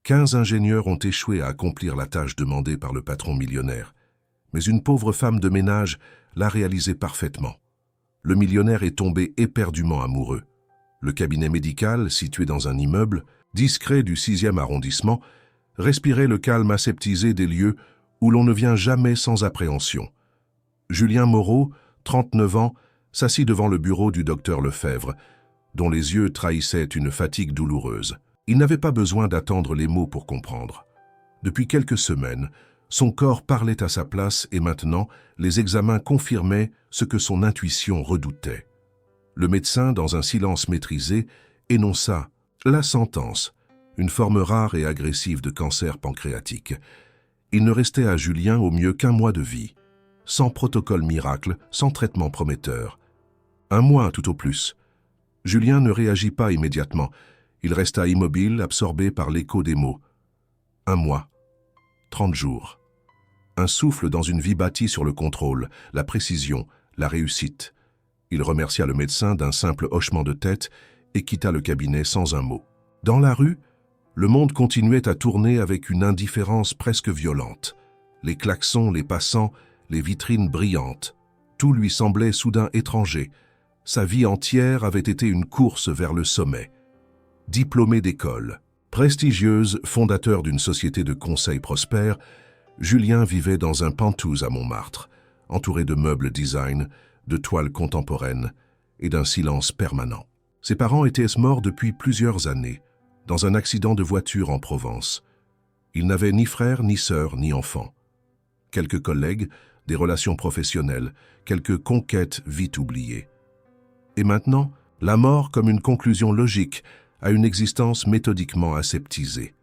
15 ingénieurs ont échoué à accomplir la tâche demandée par le patron millionnaire. Mais une pauvre femme de ménage l'a réalisé parfaitement. Le millionnaire est tombé éperdument amoureux. Le cabinet médical, situé dans un immeuble, discret du 6e arrondissement, respirait le calme aseptisé des lieux où l'on ne vient jamais sans appréhension. Julien Moreau, 39 ans, s'assit devant le bureau du docteur Lefebvre, dont les yeux trahissaient une fatigue douloureuse. Il n'avait pas besoin d'attendre les mots pour comprendre. Depuis quelques semaines, son corps parlait à sa place et maintenant, les examens confirmaient ce que son intuition redoutait. Le médecin, dans un silence maîtrisé, énonça la sentence, une forme rare et agressive de cancer pancréatique. Il ne restait à Julien au mieux qu'1 mois de vie, sans protocole miracle, sans traitement prometteur. 1 mois tout au plus. Julien ne réagit pas immédiatement. Il resta immobile, absorbé par l'écho des mots. 1 mois, 30 jours. Un souffle dans une vie bâtie sur le contrôle, la précision, la réussite. Il remercia le médecin d'un simple hochement de tête et quitta le cabinet sans un mot. Dans la rue, le monde continuait à tourner avec une indifférence presque violente. Les klaxons, les passants, les vitrines brillantes. Tout lui semblait soudain étranger. Sa vie entière avait été une course vers le sommet. Diplômé d'école, prestigieuse, fondateur d'une société de conseil prospère, Julien vivait dans un penthouse à Montmartre, entouré de meubles design, de toiles contemporaines et d'un silence permanent. Ses parents étaient morts depuis plusieurs années, dans un accident de voiture en Provence. Il n'avait ni frère, ni sœur, ni enfant. Quelques collègues, des relations professionnelles, quelques conquêtes vite oubliées. Et maintenant, la mort comme une conclusion logique à une existence méthodiquement aseptisée.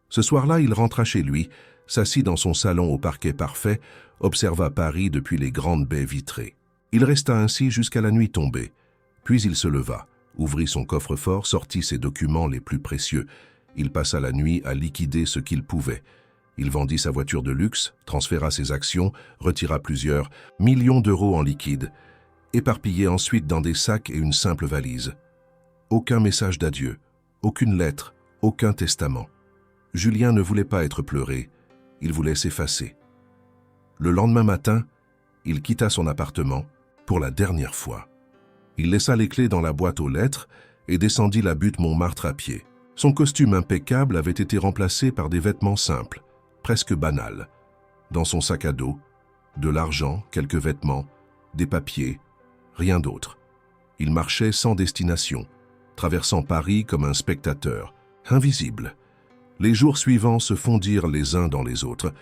Ce soir-là, il rentra chez lui, s'assit dans son salon au parquet parfait, observa Paris depuis les grandes baies vitrées. Il resta ainsi jusqu'à la nuit tombée. Puis il se leva, ouvrit son coffre-fort, sortit ses documents les plus précieux. Il passa la nuit à liquider ce qu'il pouvait. Il vendit sa voiture de luxe, transféra ses actions, retira plusieurs millions d'euros en liquide, éparpillés ensuite dans des sacs et une simple valise. Aucun message d'adieu, aucune lettre, aucun testament. Julien ne voulait pas être pleuré, il voulait s'effacer. Le lendemain matin, il quitta son appartement pour la dernière fois. Il laissa les clés dans la boîte aux lettres et descendit la butte Montmartre à pied. Son costume impeccable avait été remplacé par des vêtements simples, presque banals. Dans son sac à dos, de l'argent, quelques vêtements, des papiers, rien d'autre. Il marchait sans destination, traversant Paris comme un spectateur, invisible. Les jours suivants se fondirent les uns dans les autres.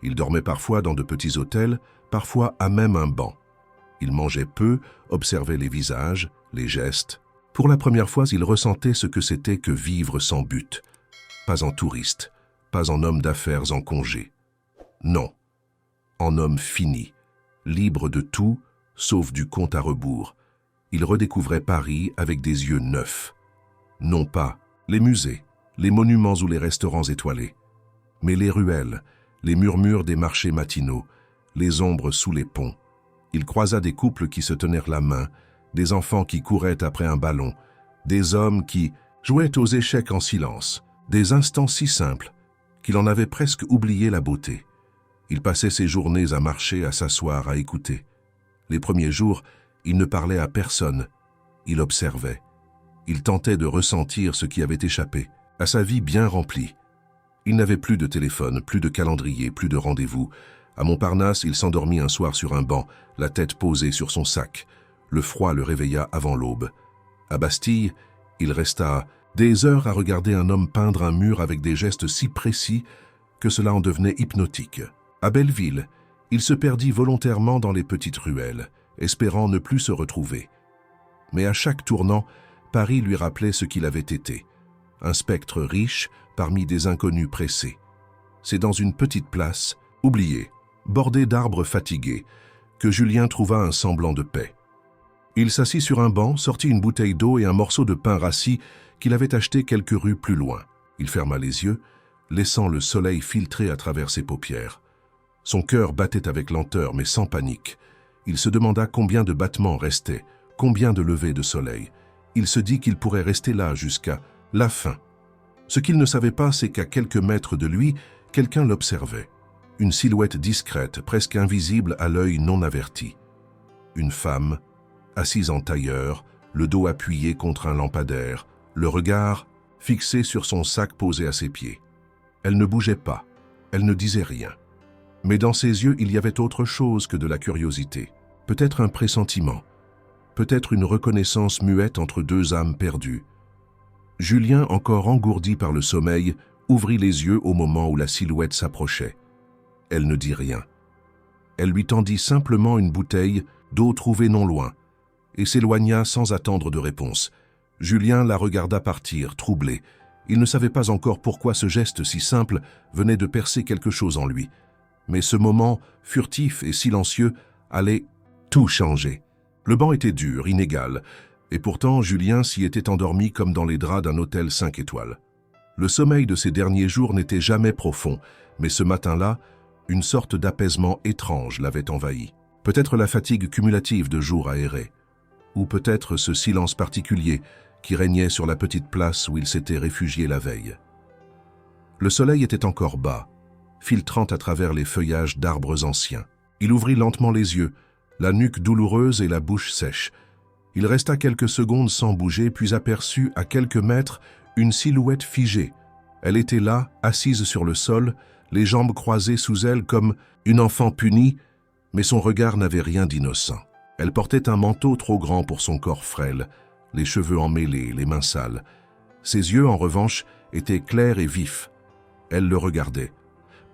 Il dormait parfois dans de petits hôtels, parfois à même un banc. Il mangeait peu, observait les visages, les gestes. Pour la première fois, il ressentait ce que c'était que vivre sans but. Pas en touriste, pas en homme d'affaires en congé. Non, en homme fini, libre de tout, sauf du compte à rebours. Il redécouvrait Paris avec des yeux neufs. Non pas les musées, les monuments ou les restaurants étoilés, mais les ruelles, les murmures des marchés matinaux, les ombres sous les ponts. Il croisa des couples qui se tenèrent la main, des enfants qui couraient après un ballon, des hommes qui jouaient aux échecs en silence, des instants si simples qu'il en avait presque oublié la beauté. Il passait ses journées à marcher, à s'asseoir, à écouter. Les premiers jours, il ne parlait à personne. Il observait. Il tentait de ressentir ce qui avait échappé à sa vie bien remplie. Il n'avait plus de téléphone, plus de calendrier, plus de rendez-vous. À Montparnasse, il s'endormit un soir sur un banc, la tête posée sur son sac. Le froid le réveilla avant l'aube. À Bastille, il resta des heures à regarder un homme peindre un mur avec des gestes si précis que cela en devenait hypnotique. À Belleville, il se perdit volontairement dans les petites ruelles, espérant ne plus se retrouver. Mais à chaque tournant, Paris lui rappelait ce qu'il avait été, un spectre riche parmi des inconnus pressés. C'est dans une petite place, oubliée, bordée d'arbres fatigués, que Julien trouva un semblant de paix. Il s'assit sur un banc, sortit une bouteille d'eau et un morceau de pain rassis qu'il avait acheté quelques rues plus loin. Il ferma les yeux, laissant le soleil filtrer à travers ses paupières. Son cœur battait avec lenteur mais sans panique. Il se demanda combien de battements restaient, combien de levées de soleil. Il se dit qu'il pourrait rester là jusqu'à la fin. Ce qu'il ne savait pas, c'est qu'à quelques mètres de lui, quelqu'un l'observait. Une silhouette discrète, presque invisible à l'œil non averti. Une femme, assise en tailleur, le dos appuyé contre un lampadaire, le regard fixé sur son sac posé à ses pieds. Elle ne bougeait pas, elle ne disait rien. Mais dans ses yeux, il y avait autre chose que de la curiosité. Peut-être un pressentiment, peut-être une reconnaissance muette entre deux âmes perdues. Julien, encore engourdi par le sommeil, ouvrit les yeux au moment où la silhouette s'approchait. Elle ne dit rien. Elle lui tendit simplement une bouteille d'eau trouvée non loin et s'éloigna sans attendre de réponse. Julien la regarda partir, troublé. Il ne savait pas encore pourquoi ce geste si simple venait de percer quelque chose en lui. Mais ce moment, furtif et silencieux, allait tout changer. Le banc était dur, inégal, et pourtant Julien s'y était endormi comme dans les draps d'un hôtel 5 étoiles. Le sommeil de ces derniers jours n'était jamais profond, mais ce matin-là, une sorte d'apaisement étrange l'avait envahi. Peut-être la fatigue cumulative de jours aérés, ou peut-être ce silence particulier qui régnait sur la petite place où il s'était réfugié la veille. Le soleil était encore bas, filtrant à travers les feuillages d'arbres anciens. Il ouvrit lentement les yeux, la nuque douloureuse et la bouche sèche. Il resta quelques secondes sans bouger, puis aperçut à quelques mètres une silhouette figée. Elle était là, assise sur le sol, les jambes croisées sous elle comme une enfant punie, mais son regard n'avait rien d'innocent. Elle portait un manteau trop grand pour son corps frêle, les cheveux emmêlés, les mains sales. Ses yeux, en revanche, étaient clairs et vifs. Elle le regardait,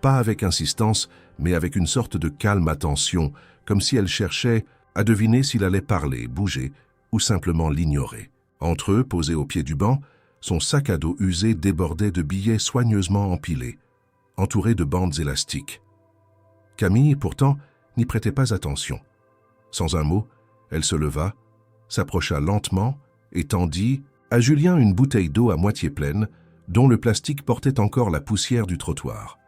pas avec insistance, mais avec une sorte de calme attention, comme si elle cherchait à deviner s'il allait parler, bouger, ou simplement l'ignorer. Entre eux, posé au pied du banc, son sac à dos usé débordait de billets soigneusement empilés, entourés de bandes élastiques. Camille, pourtant, n'y prêtait pas attention. Sans un mot, elle se leva, s'approcha lentement et tendit à Julien une bouteille d'eau à moitié pleine, dont le plastique portait encore la poussière du trottoir.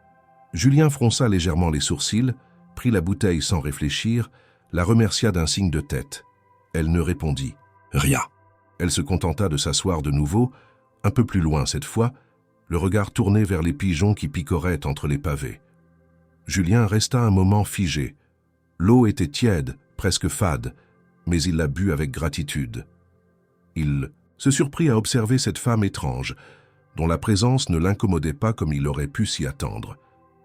Julien fronça légèrement les sourcils, prit la bouteille sans réfléchir, la remercia d'un signe de tête. Elle ne répondit rien. Elle se contenta de s'asseoir de nouveau, un peu plus loin cette fois, le regard tourné vers les pigeons qui picoraient entre les pavés. Julien resta un moment figé. L'eau était tiède, presque fade, mais il la but avec gratitude. Il se surprit à observer cette femme étrange, dont la présence ne l'incommodait pas comme il aurait pu s'y attendre.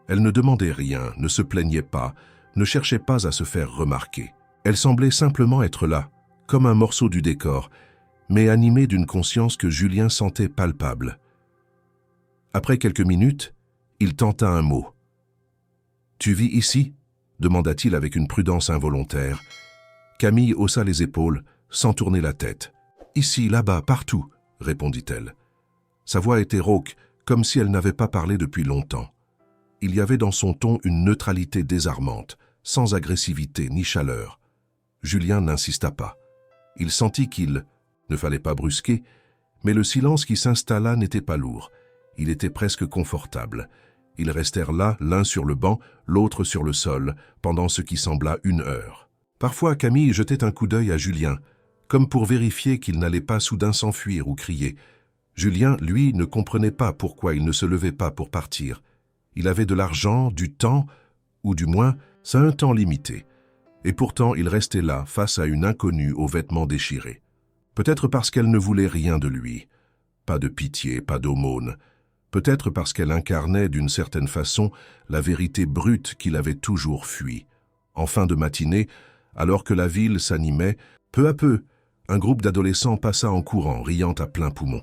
Elle ne demandait rien, ne se plaignait pas, ne cherchait pas à se faire remarquer. Elle semblait simplement être là, comme un morceau du décor, mais animée d'une conscience que Julien sentait palpable. Après quelques minutes, il tenta un mot. « Tu vis ici ?» demanda-t-il avec une prudence involontaire. Camille haussa les épaules, sans tourner la tête. « Ici, là-bas, partout !» répondit-elle. Sa voix était rauque, comme si elle n'avait pas parlé depuis longtemps. Il y avait dans son ton une neutralité désarmante, sans agressivité ni chaleur. Julien n'insista pas. Il sentit qu'il ne fallait pas brusquer, mais le silence qui s'installa n'était pas lourd. Il était presque confortable. Ils restèrent là, l'un sur le banc, l'autre sur le sol, pendant ce qui sembla 1 heure. Parfois, Camille jetait un coup d'œil à Julien, comme pour vérifier qu'il n'allait pas soudain s'enfuir ou crier. Julien, lui, ne comprenait pas pourquoi il ne se levait pas pour partir. Il avait de l'argent, du temps, ou du moins, un temps limité. Et pourtant, il restait là, face à une inconnue aux vêtements déchirés. Peut-être parce qu'elle ne voulait rien de lui. Pas de pitié, pas d'aumône. Peut-être parce qu'elle incarnait d'une certaine façon la vérité brute qu'il avait toujours fui. En fin de matinée, alors que la ville s'animait, peu à peu, un groupe d'adolescents passa en courant, riant à plein poumon.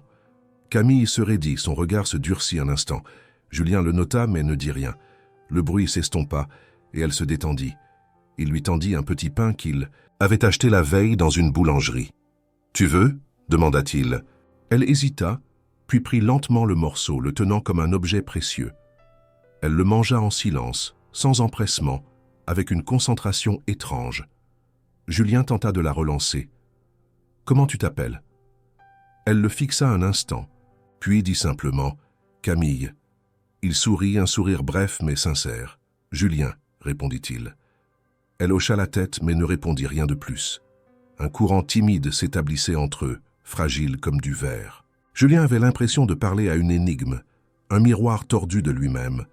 Camille se raidit, son regard se durcit un instant. Julien le nota, mais ne dit rien. Le bruit s'estompa, et elle se détendit. Il lui tendit un petit pain qu'il avait acheté la veille dans une boulangerie. « Tu veux ?» demanda-t-il. Elle hésita, puis prit lentement le morceau, le tenant comme un objet précieux. Elle le mangea en silence, sans empressement, avec une concentration étrange. Julien tenta de la relancer. « Comment tu t'appelles » Elle le fixa un instant, puis dit simplement « Camille ». Il sourit, un sourire bref mais sincère. « Julien », répondit-il. Elle hocha la tête mais ne répondit rien de plus. Un courant timide s'établissait entre eux, fragile comme du verre. Julien avait l'impression de parler à une énigme, un miroir tordu de lui-même.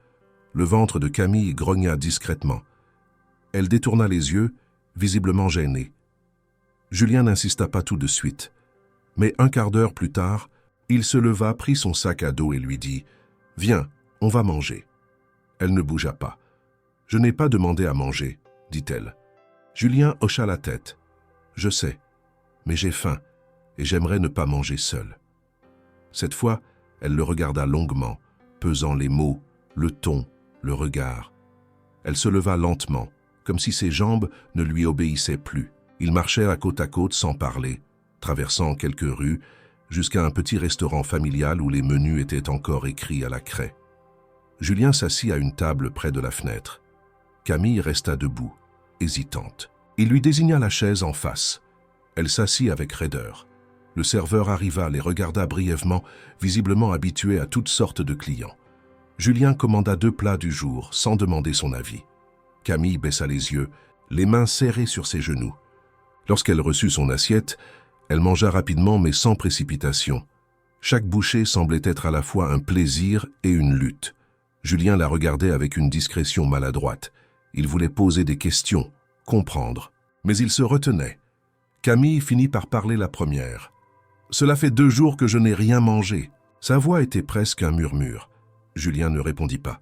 Le ventre de Camille grogna discrètement. Elle détourna les yeux, visiblement gênée. Julien n'insista pas tout de suite. Mais un quart d'heure plus tard, il se leva, prit son sac à dos et lui dit « Viens, on va manger. » Elle ne bougea pas. « Je n'ai pas demandé à manger, » dit-elle. Julien hocha la tête. « Je sais, mais j'ai faim et j'aimerais ne pas manger seul. » Cette fois, elle le regarda longuement, pesant les mots, le ton, le regard. Elle se leva lentement, comme si ses jambes ne lui obéissaient plus. Ils marchèrent côte à côte sans parler, traversant quelques rues, jusqu'à un petit restaurant familial où les menus étaient encore écrits à la craie. Julien s'assit à une table près de la fenêtre. Camille resta debout, hésitante. Il lui désigna la chaise en face. Elle s'assit avec raideur. Le serveur arriva, les regarda brièvement, visiblement habitué à toutes sortes de clients. Julien commanda 2 plats du jour, sans demander son avis. Camille baissa les yeux, les mains serrées sur ses genoux. Lorsqu'elle reçut son assiette, elle mangea rapidement mais sans précipitation. Chaque bouchée semblait être à la fois un plaisir et une lutte. Julien la regardait avec une discrétion maladroite. Il voulait poser des questions, comprendre. Mais il se retenait. Camille finit par parler la première. « Cela fait 2 jours que je n'ai rien mangé. » Sa voix était presque un murmure. Julien ne répondit pas.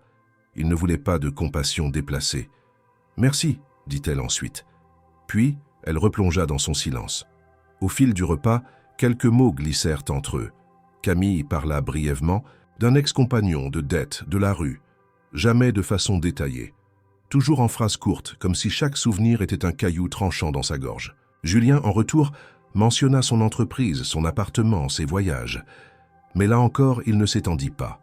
Il ne voulait pas de compassion déplacée. « Merci, » dit-elle ensuite. Puis, elle replongea dans son silence. Au fil du repas, quelques mots glissèrent entre eux. Camille parla brièvement d'un ex-compagnon, de dettes, de la rue. Jamais de façon détaillée. Toujours en phrases courtes, comme si chaque souvenir était un caillou tranchant dans sa gorge. Julien, en retour, mentionna son entreprise, son appartement, ses voyages. Mais là encore, il ne s'étendit pas.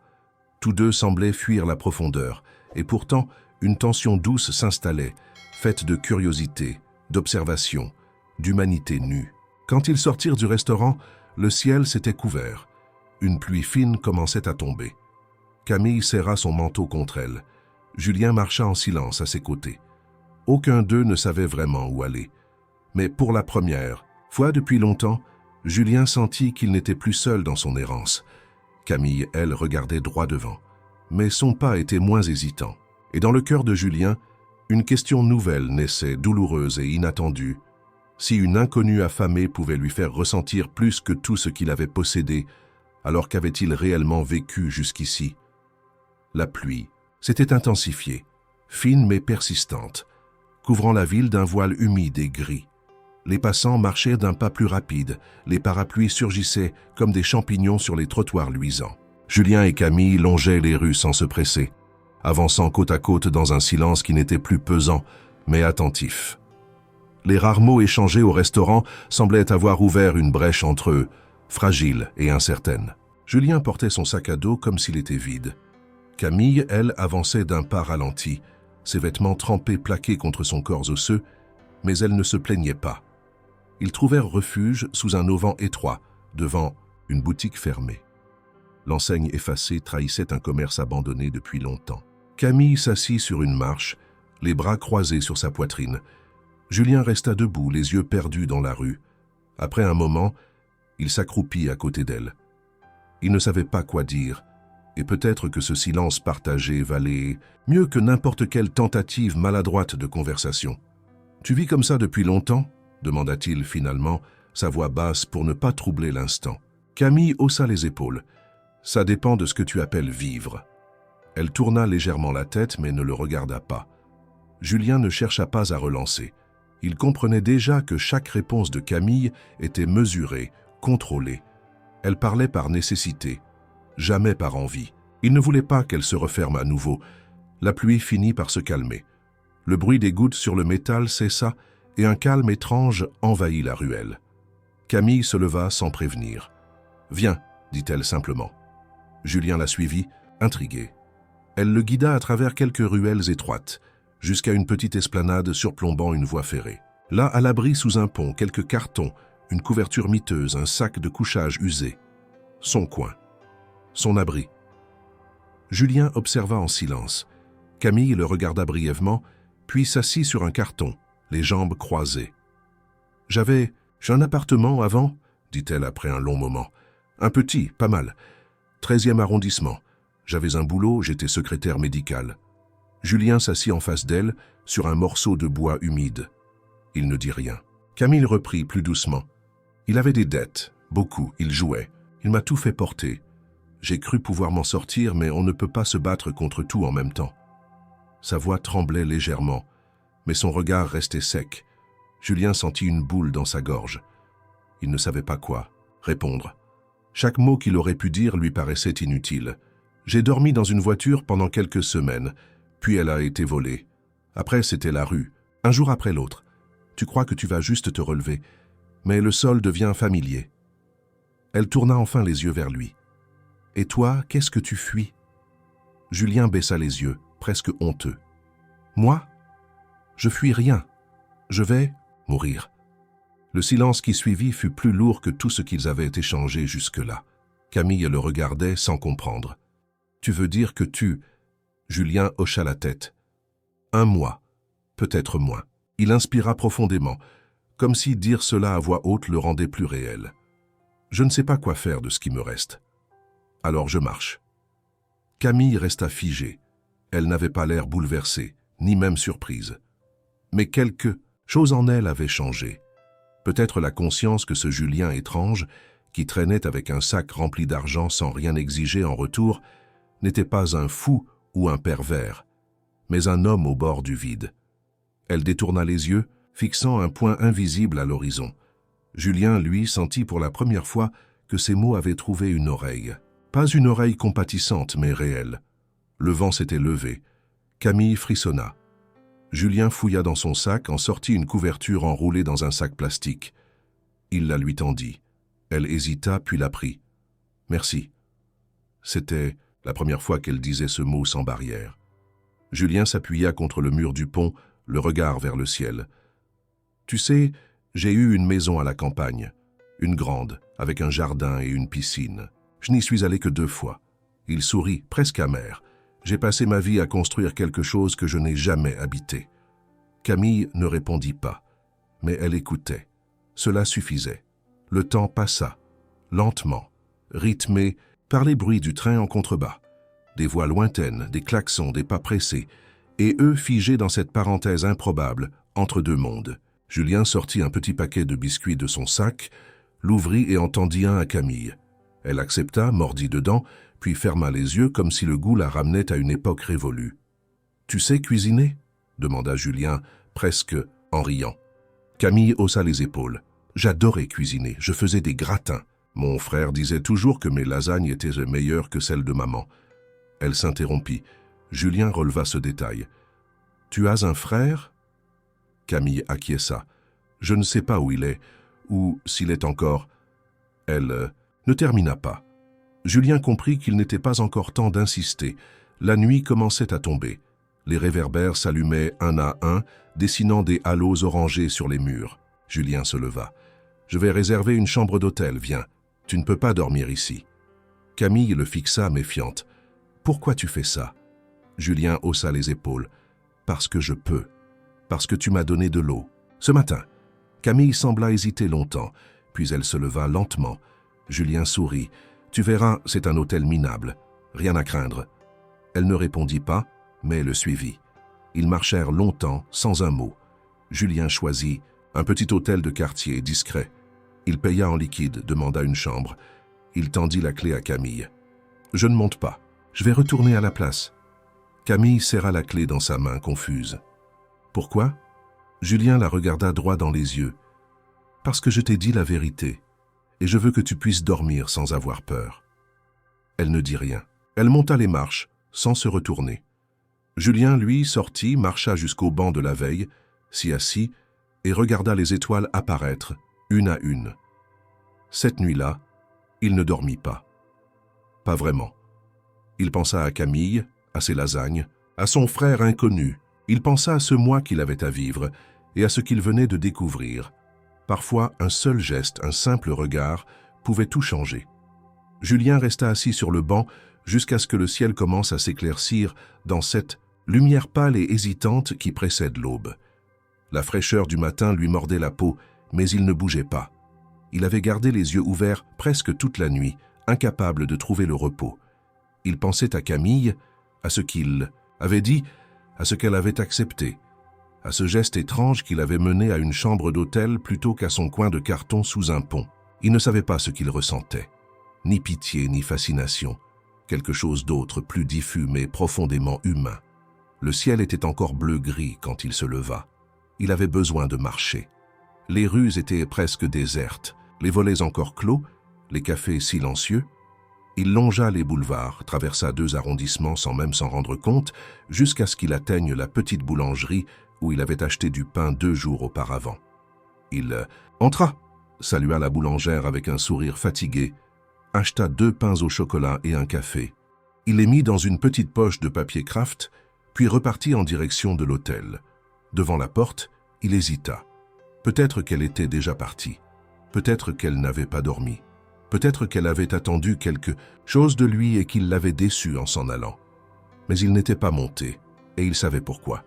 Tous deux semblaient fuir la profondeur, et pourtant, une tension douce s'installait, faite de curiosité, d'observation, d'humanité nue. Quand ils sortirent du restaurant, le ciel s'était couvert. Une pluie fine commençait à tomber. Camille serra son manteau contre elle. Julien marcha en silence à ses côtés. Aucun d'eux ne savait vraiment où aller. Mais pour la première fois depuis longtemps, Julien sentit qu'il n'était plus seul dans son errance. Camille, elle, regardait droit devant. Mais son pas était moins hésitant. Et dans le cœur de Julien, une question nouvelle naissait, douloureuse et inattendue. Si une inconnue affamée pouvait lui faire ressentir plus que tout ce qu'il avait possédé, alors qu'avait-il réellement vécu jusqu'ici? La pluie s'était intensifiée, fine mais persistante, couvrant la ville d'un voile humide et gris. Les passants marchaient d'un pas plus rapide, les parapluies surgissaient comme des champignons sur les trottoirs luisants. Julien et Camille longeaient les rues sans se presser, avançant côte à côte dans un silence qui n'était plus pesant, mais attentif. Les rares mots échangés au restaurant semblaient avoir ouvert une brèche entre eux, fragile et incertaine. Julien portait son sac à dos comme s'il était vide. Camille, elle, avançait d'un pas ralenti, ses vêtements trempés plaqués contre son corps osseux, mais elle ne se plaignait pas. Ils trouvèrent refuge sous un auvent étroit, devant une boutique fermée. L'enseigne effacée trahissait un commerce abandonné depuis longtemps. Camille s'assit sur une marche, les bras croisés sur sa poitrine. Julien resta debout, les yeux perdus dans la rue. Après un moment, il s'accroupit à côté d'elle. Il ne savait pas quoi dire, et peut-être que ce silence partagé valait mieux que n'importe quelle tentative maladroite de conversation. « Tu vis comme ça depuis longtemps ?» demanda-t-il finalement, sa voix basse pour ne pas troubler l'instant. Camille haussa les épaules. « Ça dépend de ce que tu appelles vivre. » Elle tourna légèrement la tête mais ne le regarda pas. Julien ne chercha pas à relancer. Il comprenait déjà que chaque réponse de Camille était mesurée, contrôlée. Elle parlait par nécessité, jamais par envie. Il ne voulait pas qu'elle se referme à nouveau. La pluie finit par se calmer. Le bruit des gouttes sur le métal cessa et un calme étrange envahit la ruelle. Camille se leva sans prévenir. « Viens », dit-elle simplement. Julien la suivit, intrigué. Elle le guida à travers quelques ruelles étroites, jusqu'à une petite esplanade surplombant une voie ferrée. Là, à l'abri sous un pont, quelques cartons, une couverture miteuse, un sac de couchage usé. Son coin. Son abri. Julien observa en silence. Camille le regarda brièvement, puis s'assit sur un carton, les jambes croisées. « J'ai un appartement avant ?» dit-elle après un long moment. « Un petit, pas mal. 13e arrondissement. J'avais un boulot, j'étais secrétaire médical. Julien s'assit en face d'elle, sur un morceau de bois humide. Il ne dit rien. Camille reprit plus doucement. Il avait des dettes, beaucoup, il jouait. Il m'a tout fait porter. J'ai cru pouvoir m'en sortir, mais on ne peut pas se battre contre tout en même temps. Sa voix tremblait légèrement, mais son regard restait sec. Julien sentit une boule dans sa gorge. Il ne savait pas quoi répondre. Chaque mot qu'il aurait pu dire lui paraissait inutile. J'ai dormi dans une voiture pendant quelques semaines, puis elle a été volée. Après, c'était la rue, un jour après l'autre. Tu crois que tu vas juste te relever, mais le sol devient familier. Elle tourna enfin les yeux vers lui. « Et toi, qu'est-ce que tu fuis ?» Julien baissa les yeux, presque honteux. « Moi ? Je fuis rien. Je vais mourir. » Le silence qui suivit fut plus lourd que tout ce qu'ils avaient échangé jusque-là. Camille le regardait sans comprendre. « Tu veux dire que tu… » Julien hocha la tête. « Un mois, peut-être moins. » Il inspira profondément, comme si dire cela à voix haute le rendait plus réel. « Je ne sais pas quoi faire de ce qui me reste. Alors je marche. » Camille resta figée. Elle n'avait pas l'air bouleversée, ni même surprise. Mais quelque chose en elle avait changé. Peut-être la conscience que ce Julien étrange, qui traînait avec un sac rempli d'argent sans rien exiger en retour, n'était pas un fou ou un pervers, mais un homme au bord du vide. Elle détourna les yeux, fixant un point invisible à l'horizon. Julien, lui, sentit pour la première fois que ces mots avaient trouvé une oreille. Pas une oreille compatissante, mais réelle. Le vent s'était levé. Camille frissonna. Julien fouilla dans son sac, en sortit une couverture enroulée dans un sac plastique. Il la lui tendit. Elle hésita, puis la prit. « Merci. » C'était la première fois qu'elle disait ce mot sans barrière. Julien s'appuya contre le mur du pont, le regard vers le ciel. « Tu sais, j'ai eu une maison à la campagne, une grande, avec un jardin et une piscine. Je n'y suis allé que 2 fois. » Il sourit, presque amer. « J'ai passé ma vie à construire quelque chose que je n'ai jamais habité. » Camille ne répondit pas, mais elle écoutait. Cela suffisait. Le temps passa, lentement, rythmé par les bruits du train en contrebas. Des voix lointaines, des klaxons, des pas pressés, et eux figés dans cette parenthèse improbable entre 2 mondes. Julien sortit un petit paquet de biscuits de son sac, l'ouvrit et en tendit un à Camille. Elle accepta, mordit dedans, puis ferma les yeux comme si le goût la ramenait à une époque révolue. « Tu sais cuisiner ?» demanda Julien, presque en riant. Camille haussa les épaules. « J'adorais cuisiner, je faisais des gratins. Mon frère disait toujours que mes lasagnes étaient meilleures que celles de maman. » Elle s'interrompit. Julien releva ce détail. « Tu as un frère ?» Camille acquiesça. « Je ne sais pas où il est, ou s'il est encore. » Elle ne termina pas. Julien comprit qu'il n'était pas encore temps d'insister. La nuit commençait à tomber. Les réverbères s'allumaient un à un, dessinant des halos orangés sur les murs. Julien se leva. « Je vais réserver une chambre d'hôtel, viens. Tu ne peux pas dormir ici. » Camille le fixa méfiante. « Pourquoi tu fais ça ?» Julien haussa les épaules. « Parce que je peux. Parce que tu m'as donné de l'eau. Ce matin. » Camille sembla hésiter longtemps, puis elle se leva lentement. Julien sourit. « Tu verras, c'est un hôtel minable. Rien à craindre. » Elle ne répondit pas, mais le suivit. Ils marchèrent longtemps, sans un mot. Julien choisit un petit hôtel de quartier, discret. Il paya en liquide, demanda une chambre. Il tendit la clé à Camille. « Je ne monte pas. Je vais retourner à la place. » Camille serra la clé dans sa main, confuse. « Pourquoi ?» Julien la regarda droit dans les yeux. « Parce que je t'ai dit la vérité, et je veux que tu puisses dormir sans avoir peur. » Elle ne dit rien. Elle monta les marches, sans se retourner. Julien, lui, sortit, marcha jusqu'au banc de la veille, s'y assit et regarda les étoiles apparaître, une à une. Cette nuit-là, il ne dormit pas. Pas vraiment. Il pensa à Camille, à ses lasagnes, à son frère inconnu. Il pensa à ce mois qu'il avait à vivre et à ce qu'il venait de découvrir. Parfois, un seul geste, un simple regard, pouvait tout changer. Julien resta assis sur le banc jusqu'à ce que le ciel commence à s'éclaircir dans cette lumière pâle et hésitante qui précède l'aube. La fraîcheur du matin lui mordait la peau, mais il ne bougeait pas. Il avait gardé les yeux ouverts presque toute la nuit, incapable de trouver le repos. Il pensait à Camille, à ce qu'il avait dit, à ce qu'elle avait accepté, à ce geste étrange qui l'avait mené à une chambre d'hôtel plutôt qu'à son coin de carton sous un pont. Il ne savait pas ce qu'il ressentait, ni pitié ni fascination, quelque chose d'autre, plus diffus mais profondément humain. Le ciel était encore bleu-gris quand il se leva. Il avait besoin de marcher. Les rues étaient presque désertes, les volets encore clos, les cafés silencieux. Il longea les boulevards, traversa 2 arrondissements sans même s'en rendre compte, jusqu'à ce qu'il atteigne la petite boulangerie où il avait acheté du pain 2 jours auparavant. Il entra, salua la boulangère avec un sourire fatigué, acheta 2 pains au chocolat et un café. Il les mit dans une petite poche de papier craft, puis repartit en direction de l'hôtel. Devant la porte, il hésita. Peut-être qu'elle était déjà partie. Peut-être qu'elle n'avait pas dormi. Peut-être qu'elle avait attendu quelque chose de lui et qu'il l'avait déçu en s'en allant. Mais il n'était pas monté, et il savait pourquoi.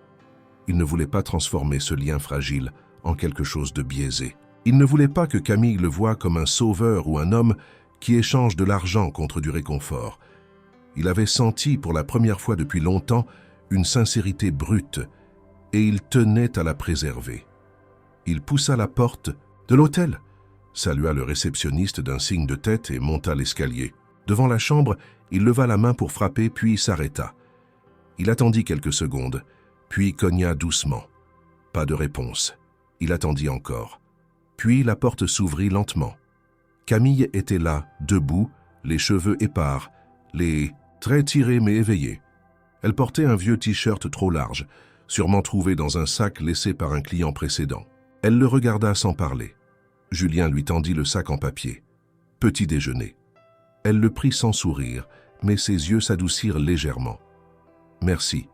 Il ne voulait pas transformer ce lien fragile en quelque chose de biaisé. Il ne voulait pas que Camille le voie comme un sauveur ou un homme qui échange de l'argent contre du réconfort. Il avait senti pour la première fois depuis longtemps une sincérité brute, et il tenait à la préserver. Il poussa la porte de l'hôtel, salua le réceptionniste d'un signe de tête et monta l'escalier. Devant la chambre, il leva la main pour frapper, puis s'arrêta. Il attendit quelques secondes, puis cogna doucement. Pas de réponse. Il attendit encore. Puis la porte s'ouvrit lentement. Camille était là, debout, les cheveux épars, les traits tirés mais éveillés. Elle portait un vieux t-shirt trop large, sûrement trouvé dans un sac laissé par un client précédent. Elle le regarda sans parler. Julien lui tendit le sac en papier. Petit déjeuner. Elle le prit sans sourire, mais ses yeux s'adoucirent légèrement. Merci.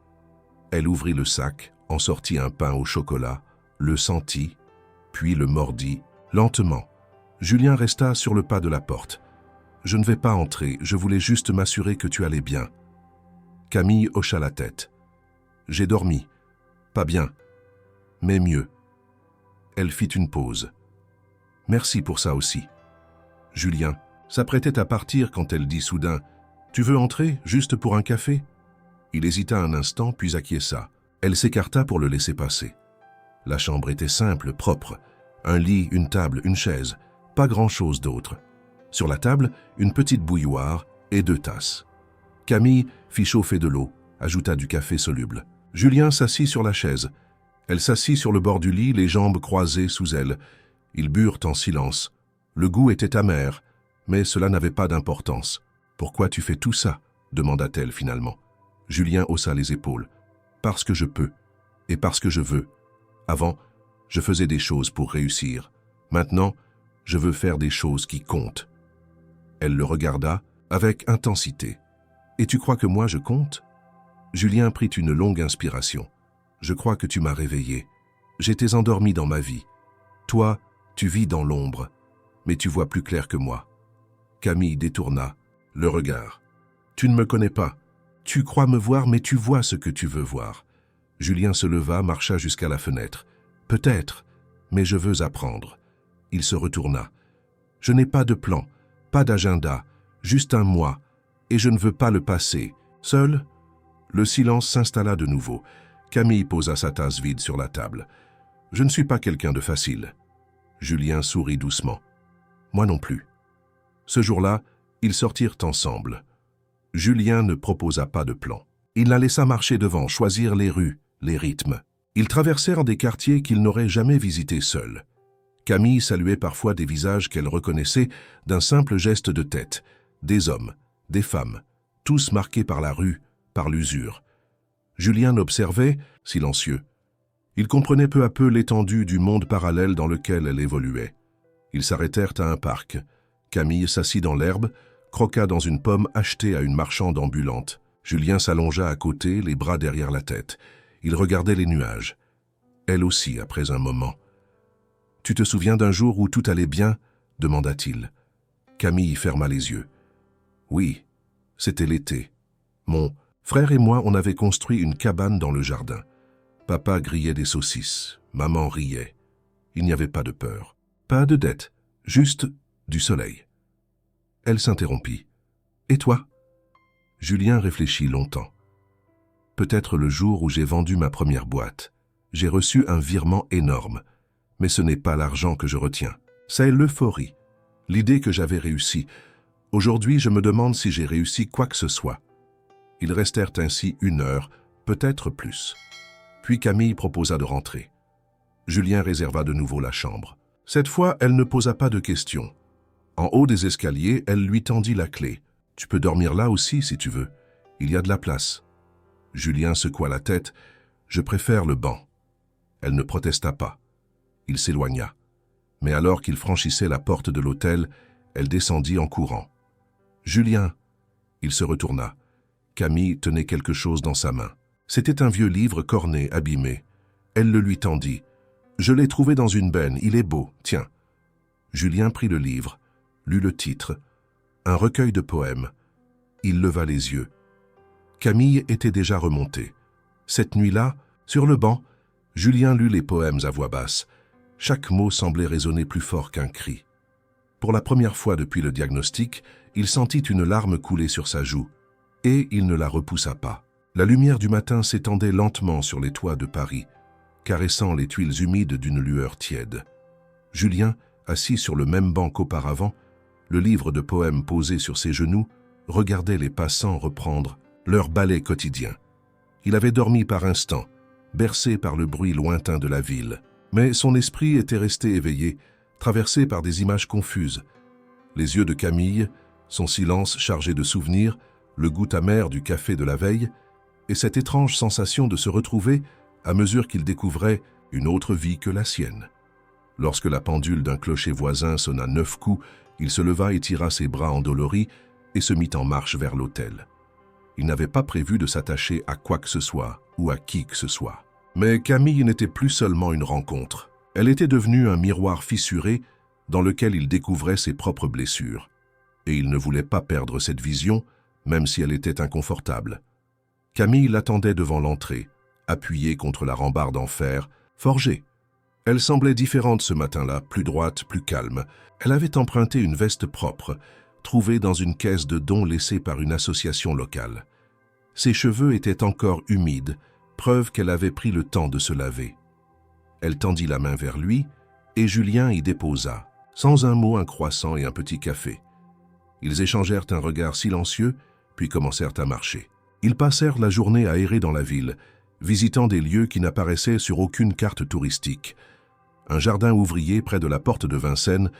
Elle ouvrit le sac, en sortit un pain au chocolat, le sentit, puis le mordit, lentement. Julien resta sur le pas de la porte. Je ne vais pas entrer, je voulais juste m'assurer que tu allais bien. Camille hocha la tête. J'ai dormi. Pas bien, mais mieux. Elle fit une pause. Merci pour ça aussi. Julien s'apprêtait à partir quand elle dit soudain « Tu veux entrer, juste pour un café ?» Il hésita un instant, puis acquiesça. Elle s'écarta pour le laisser passer. La chambre était simple, propre. Un lit, une table, une chaise. Pas grand-chose d'autre. Sur la table, une petite bouilloire et 2 tasses. Camille fit chauffer de l'eau, ajouta du café soluble. Julien s'assit sur la chaise. Elle s'assit sur le bord du lit, les jambes croisées sous elle. Ils burent en silence. Le goût était amer, mais cela n'avait pas d'importance. « Pourquoi tu fais tout ça ?» demanda-t-elle finalement. Julien haussa les épaules. « Parce que je peux, et parce que je veux. Avant, je faisais des choses pour réussir. Maintenant, je veux faire des choses qui comptent. » Elle le regarda avec intensité. « Et tu crois que moi je compte ?» Julien prit une longue inspiration. « Je crois que tu m'as réveillé. J'étais endormi dans ma vie. Toi, tu vis dans l'ombre, mais tu vois plus clair que moi. » Camille détourna le regard. « Tu ne me connais pas. Tu crois me voir, mais tu vois ce que tu veux voir. » Julien se leva, marcha jusqu'à la fenêtre. « Peut-être, mais je veux apprendre. » Il se retourna. « Je n'ai pas de plan, pas d'agenda, juste un moi, et je ne veux pas le passé. Seul ?» Le silence s'installa de nouveau. Camille posa sa tasse vide sur la table. « Je ne suis pas quelqu'un de facile. » Julien sourit doucement. « Moi non plus. » Ce jour-là, ils sortirent ensemble. Julien ne proposa pas de plan. Il la laissa marcher devant, choisir les rues, les rythmes. Ils traversèrent des quartiers qu'ils n'auraient jamais visités seuls. Camille saluait parfois des visages qu'elle reconnaissait d'un simple geste de tête. Des hommes, des femmes, tous marqués par la rue, par l'usure. Julien observait, silencieux. Il comprenait peu à peu l'étendue du monde parallèle dans lequel elle évoluait. Ils s'arrêtèrent à un parc. Camille s'assit dans l'herbe, croqua dans une pomme achetée à une marchande ambulante. Julien s'allongea à côté, les bras derrière la tête. Il regardait les nuages. Elle aussi, après un moment. « Tu te souviens d'un jour où tout allait bien ?» demanda-t-il. Camille ferma les yeux. « Oui, c'était l'été. Mon frère et moi, on avait construit une cabane dans le jardin. Papa grillait des saucisses, maman riait. Il n'y avait pas de peur, pas de dette, juste du soleil. Elle s'interrompit. « Et toi ?» Julien réfléchit longtemps. « Peut-être le jour où j'ai vendu ma première boîte. J'ai reçu un virement énorme. Mais ce n'est pas l'argent que je retiens. C'est l'euphorie. L'idée que j'avais réussi. Aujourd'hui, je me demande si j'ai réussi quoi que ce soit. » Ils restèrent ainsi 1 heure, peut-être plus. Puis Camille proposa de rentrer. Julien réserva de nouveau la chambre. Cette fois, elle ne posa pas de questions. En haut des escaliers, elle lui tendit la clé. « Tu peux dormir là aussi si tu veux. Il y a de la place. » Julien secoua la tête. « Je préfère le banc. » Elle ne protesta pas. Il s'éloigna. Mais alors qu'il franchissait la porte de l'hôtel, elle descendit en courant. « Julien !» Il se retourna. Camille tenait quelque chose dans sa main. C'était un vieux livre corné, abîmé. Elle le lui tendit. « Je l'ai trouvé dans une benne, il est beau, tiens. » Julien prit le livre, lut le titre. Un recueil de poèmes. Il leva les yeux. Camille était déjà remontée. Cette nuit-là, sur le banc, Julien lut les poèmes à voix basse. Chaque mot semblait résonner plus fort qu'un cri. Pour la première fois depuis le diagnostic, il sentit une larme couler sur sa joue. Et il ne la repoussa pas. La lumière du matin s'étendait lentement sur les toits de Paris, caressant les tuiles humides d'une lueur tiède. Julien, assis sur le même banc qu'auparavant, le livre de poèmes posé sur ses genoux, regardait les passants reprendre leur ballet quotidien. Il avait dormi par instants, bercé par le bruit lointain de la ville. Mais son esprit était resté éveillé, traversé par des images confuses. Les yeux de Camille, son silence chargé de souvenirs, le goût amer du café de la veille, et cette étrange sensation de se retrouver à mesure qu'il découvrait une autre vie que la sienne. Lorsque la pendule d'un clocher voisin sonna 9 coups, il se leva et tira ses bras endoloris et se mit en marche vers l'hôtel. Il n'avait pas prévu de s'attacher à quoi que ce soit ou à qui que ce soit. Mais Camille n'était plus seulement une rencontre. Elle était devenue un miroir fissuré dans lequel il découvrait ses propres blessures. Et il ne voulait pas perdre cette vision, même si elle était inconfortable. Camille l'attendait devant l'entrée, appuyée contre la rambarde en fer, forgée. Elle semblait différente ce matin-là, plus droite, plus calme. Elle avait emprunté une veste propre, trouvée dans une caisse de dons laissée par une association locale. Ses cheveux étaient encore humides, preuve qu'elle avait pris le temps de se laver. Elle tendit la main vers lui, et Julien y déposa, sans un mot, un croissant et un petit café. Ils échangèrent un regard silencieux, puis commencèrent à marcher. Ils passèrent la journée à errer dans la ville, visitant des lieux qui n'apparaissaient sur aucune carte touristique. Un jardin ouvrier près de la porte de Vincennes,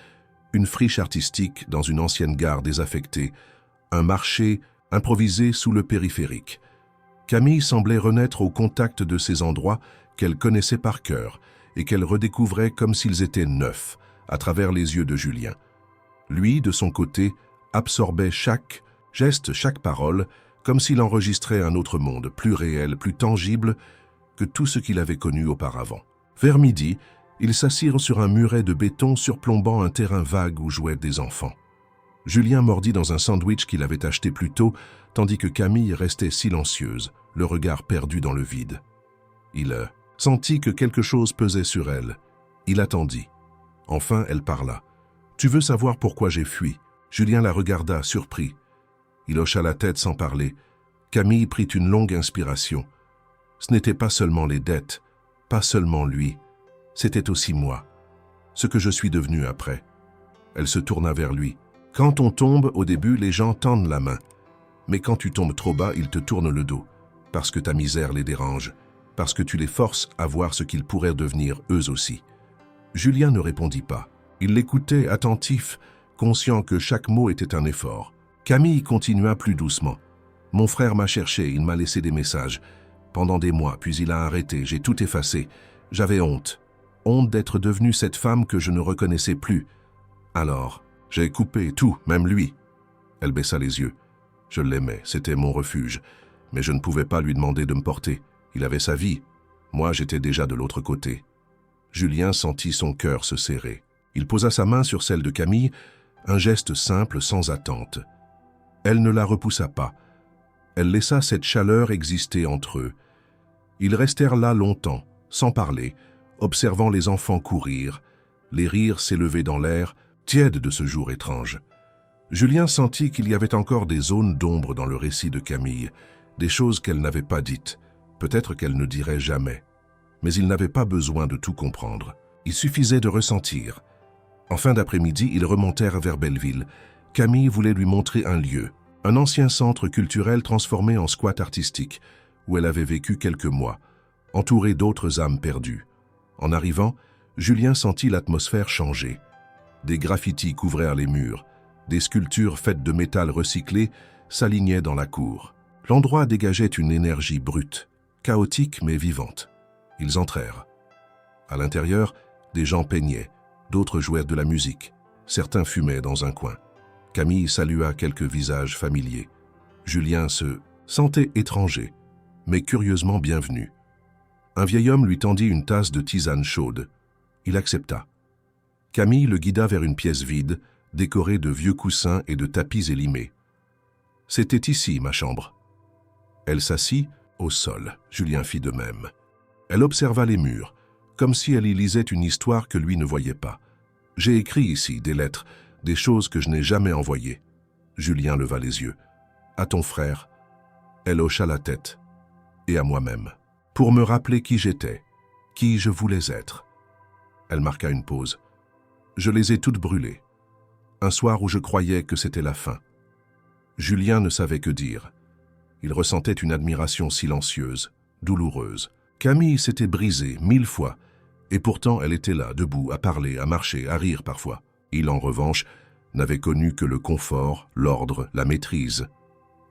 une friche artistique dans une ancienne gare désaffectée, un marché improvisé sous le périphérique. Camille semblait renaître au contact de ces endroits qu'elle connaissait par cœur et qu'elle redécouvrait comme s'ils étaient neufs, à travers les yeux de Julien. Lui, de son côté, absorbait chaque geste, chaque parole, comme s'il enregistrait un autre monde, plus réel, plus tangible que tout ce qu'il avait connu auparavant. Vers midi, ils s'assirent sur un muret de béton surplombant un terrain vague où jouaient des enfants. Julien mordit dans un sandwich qu'il avait acheté plus tôt, tandis que Camille restait silencieuse, le regard perdu dans le vide. Il sentit que quelque chose pesait sur elle. Il attendit. Enfin, elle parla. « Tu veux savoir pourquoi j'ai fui ?» Julien la regarda, surpris. Il hocha la tête sans parler. Camille prit une longue inspiration. Ce n'était pas seulement les dettes, pas seulement lui, c'était aussi moi, ce que je suis devenu après. Elle se tourna vers lui. Quand on tombe, au début, les gens tendent la main. Mais quand tu tombes trop bas, ils te tournent le dos, parce que ta misère les dérange, parce que tu les forces à voir ce qu'ils pourraient devenir eux aussi. Julien ne répondit pas. Il l'écoutait attentif, conscient que chaque mot était un effort. Camille continua plus doucement. « Mon frère m'a cherché, il m'a laissé des messages. Pendant des mois, puis il a arrêté, j'ai tout effacé. J'avais honte. Honte d'être devenue cette femme que je ne reconnaissais plus. Alors, j'ai coupé tout, même lui. » Elle baissa les yeux. Je l'aimais, c'était mon refuge. Mais je ne pouvais pas lui demander de me porter. Il avait sa vie. Moi, j'étais déjà de l'autre côté. Julien sentit son cœur se serrer. Il posa sa main sur celle de Camille, un geste simple, sans attente. Elle ne la repoussa pas. Elle laissa cette chaleur exister entre eux. Ils restèrent là longtemps, sans parler, observant les enfants courir, les rires s'élever dans l'air, tiède de ce jour étrange. Julien sentit qu'il y avait encore des zones d'ombre dans le récit de Camille, des choses qu'elle n'avait pas dites, peut-être qu'elle ne dirait jamais. Mais il n'avait pas besoin de tout comprendre. Il suffisait de ressentir. En fin d'après-midi, ils remontèrent vers Belleville. Camille voulait lui montrer un lieu, un ancien centre culturel transformé en squat artistique, où elle avait vécu quelques mois, entourée d'autres âmes perdues. En arrivant, Julien sentit l'atmosphère changer. Des graffitis couvrirent les murs, des sculptures faites de métal recyclé s'alignaient dans la cour. L'endroit dégageait une énergie brute, chaotique mais vivante. Ils entrèrent. À l'intérieur, des gens peignaient, d'autres jouaient de la musique, certains fumaient dans un coin. Camille salua quelques visages familiers. Julien se sentait étranger, mais curieusement bienvenu. Un vieil homme lui tendit une tasse de tisane chaude. Il accepta. Camille le guida vers une pièce vide, décorée de vieux coussins et de tapis élimés. « C'était ici, ma chambre. » Elle s'assit au sol. Julien fit de même. Elle observa les murs, comme si elle y lisait une histoire que lui ne voyait pas. « J'ai écrit ici des lettres, des choses que je n'ai jamais envoyées. » Julien leva les yeux. « À ton frère. » Elle hocha la tête. « Et à moi-même. Pour me rappeler qui j'étais, qui je voulais être. » Elle marqua une pause. « Je les ai toutes brûlées. Un soir où je croyais que c'était la fin. » Julien ne savait que dire. Il ressentait une admiration silencieuse, douloureuse. Camille s'était brisée 1000 fois, et pourtant elle était là, debout, à parler, à marcher, à rire parfois. Il, en revanche, n'avait connu que le confort, l'ordre, la maîtrise.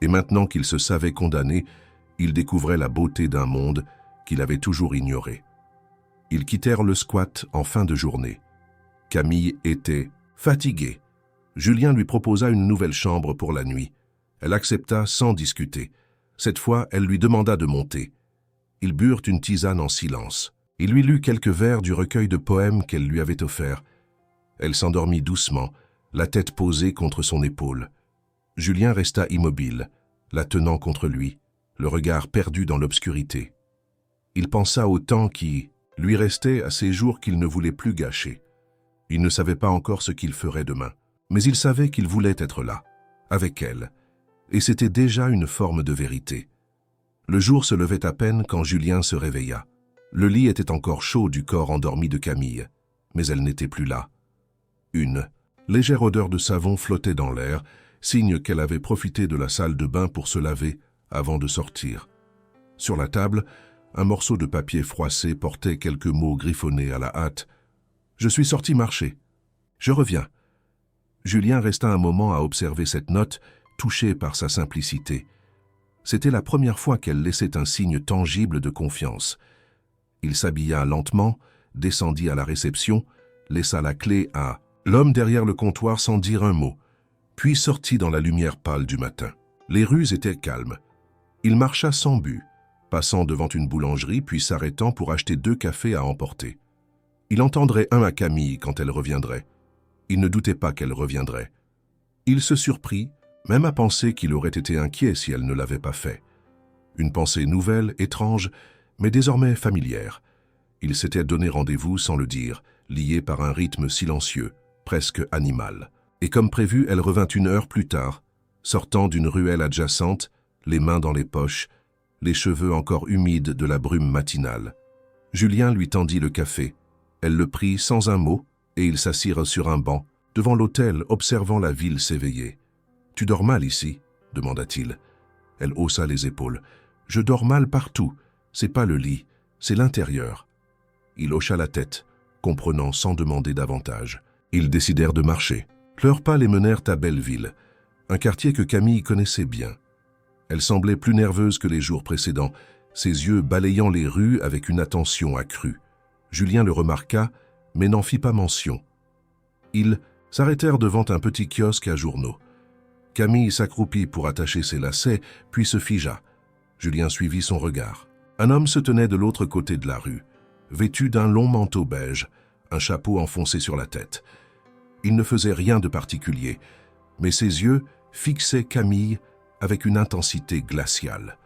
Et maintenant qu'il se savait condamné, il découvrait la beauté d'un monde qu'il avait toujours ignoré. Ils quittèrent le squat en fin de journée. Camille était fatiguée. Julien lui proposa une nouvelle chambre pour la nuit. Elle accepta sans discuter. Cette fois, elle lui demanda de monter. Ils burent une tisane en silence. Il lui lut quelques vers du recueil de poèmes qu'elle lui avait offert. Elle s'endormit doucement, la tête posée contre son épaule. Julien resta immobile, la tenant contre lui, le regard perdu dans l'obscurité. Il pensa au temps qui lui restait à ces jours qu'il ne voulait plus gâcher. Il ne savait pas encore ce qu'il ferait demain, mais il savait qu'il voulait être là, avec elle, et c'était déjà une forme de vérité. Le jour se levait à peine quand Julien se réveilla. Le lit était encore chaud du corps endormi de Camille, mais elle n'était plus là. Une légère odeur de savon flottait dans l'air, signe qu'elle avait profité de la salle de bain pour se laver avant de sortir. Sur la table, un morceau de papier froissé portait quelques mots griffonnés à la hâte. « Je suis sorti marcher. Je reviens. » Julien resta un moment à observer cette note, touché par sa simplicité. C'était la première fois qu'elle laissait un signe tangible de confiance. Il s'habilla lentement, descendit à la réception, laissa la clé à l'homme derrière le comptoir sans dire un mot, puis sortit dans la lumière pâle du matin. Les rues étaient calmes. Il marcha sans but, passant devant une boulangerie puis s'arrêtant pour acheter 2 cafés à emporter. Il en tendrait un à Camille quand elle reviendrait. Il ne doutait pas qu'elle reviendrait. Il se surprit, même à penser qu'il aurait été inquiet si elle ne l'avait pas fait. Une pensée nouvelle, étrange, mais désormais familière. Il s'était donné rendez-vous sans le dire, lié par un rythme silencieux, presque animal. Et comme prévu, elle revint 1 heure plus tard, sortant d'une ruelle adjacente, les mains dans les poches, les cheveux encore humides de la brume matinale. Julien lui tendit le café. Elle le prit sans un mot, et ils s'assirent sur un banc, devant l'hôtel, observant la ville s'éveiller. « Tu dors mal ici ?» demanda-t-il. Elle haussa les épaules. « Je dors mal partout. C'est pas le lit, c'est l'intérieur. » Il hocha la tête, comprenant sans demander davantage. Ils décidèrent de marcher. Leurs pas les menèrent à Belleville, un quartier que Camille connaissait bien. Elle semblait plus nerveuse que les jours précédents, ses yeux balayant les rues avec une attention accrue. Julien le remarqua, mais n'en fit pas mention. Ils s'arrêtèrent devant un petit kiosque à journaux. Camille s'accroupit pour attacher ses lacets, puis se figea. Julien suivit son regard. Un homme se tenait de l'autre côté de la rue, vêtu d'un long manteau beige, un chapeau enfoncé sur la tête. Il ne faisait rien de particulier, mais ses yeux fixaient Camille avec une intensité glaciale.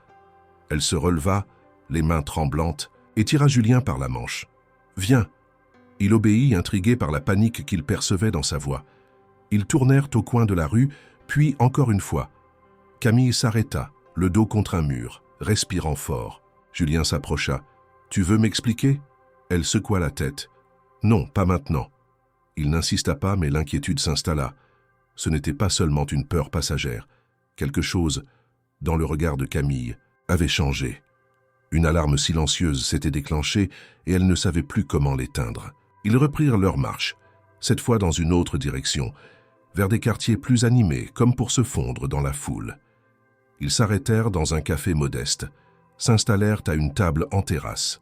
Elle se releva, les mains tremblantes, et tira Julien par la manche. « Viens !» Il obéit, intrigué par la panique qu'il percevait dans sa voix. Ils tournèrent au coin de la rue, puis encore une fois. Camille s'arrêta, le dos contre un mur, respirant fort. Julien s'approcha. « Tu veux m'expliquer » Elle secoua la tête. « Non, pas maintenant. » Il n'insista pas, mais l'inquiétude s'installa. Ce n'était pas seulement une peur passagère. Quelque chose, dans le regard de Camille, avait changé. Une alarme silencieuse s'était déclenchée et elle ne savait plus comment l'éteindre. Ils reprirent leur marche, cette fois dans une autre direction, vers des quartiers plus animés, comme pour se fondre dans la foule. Ils s'arrêtèrent dans un café modeste, s'installèrent à une table en terrasse.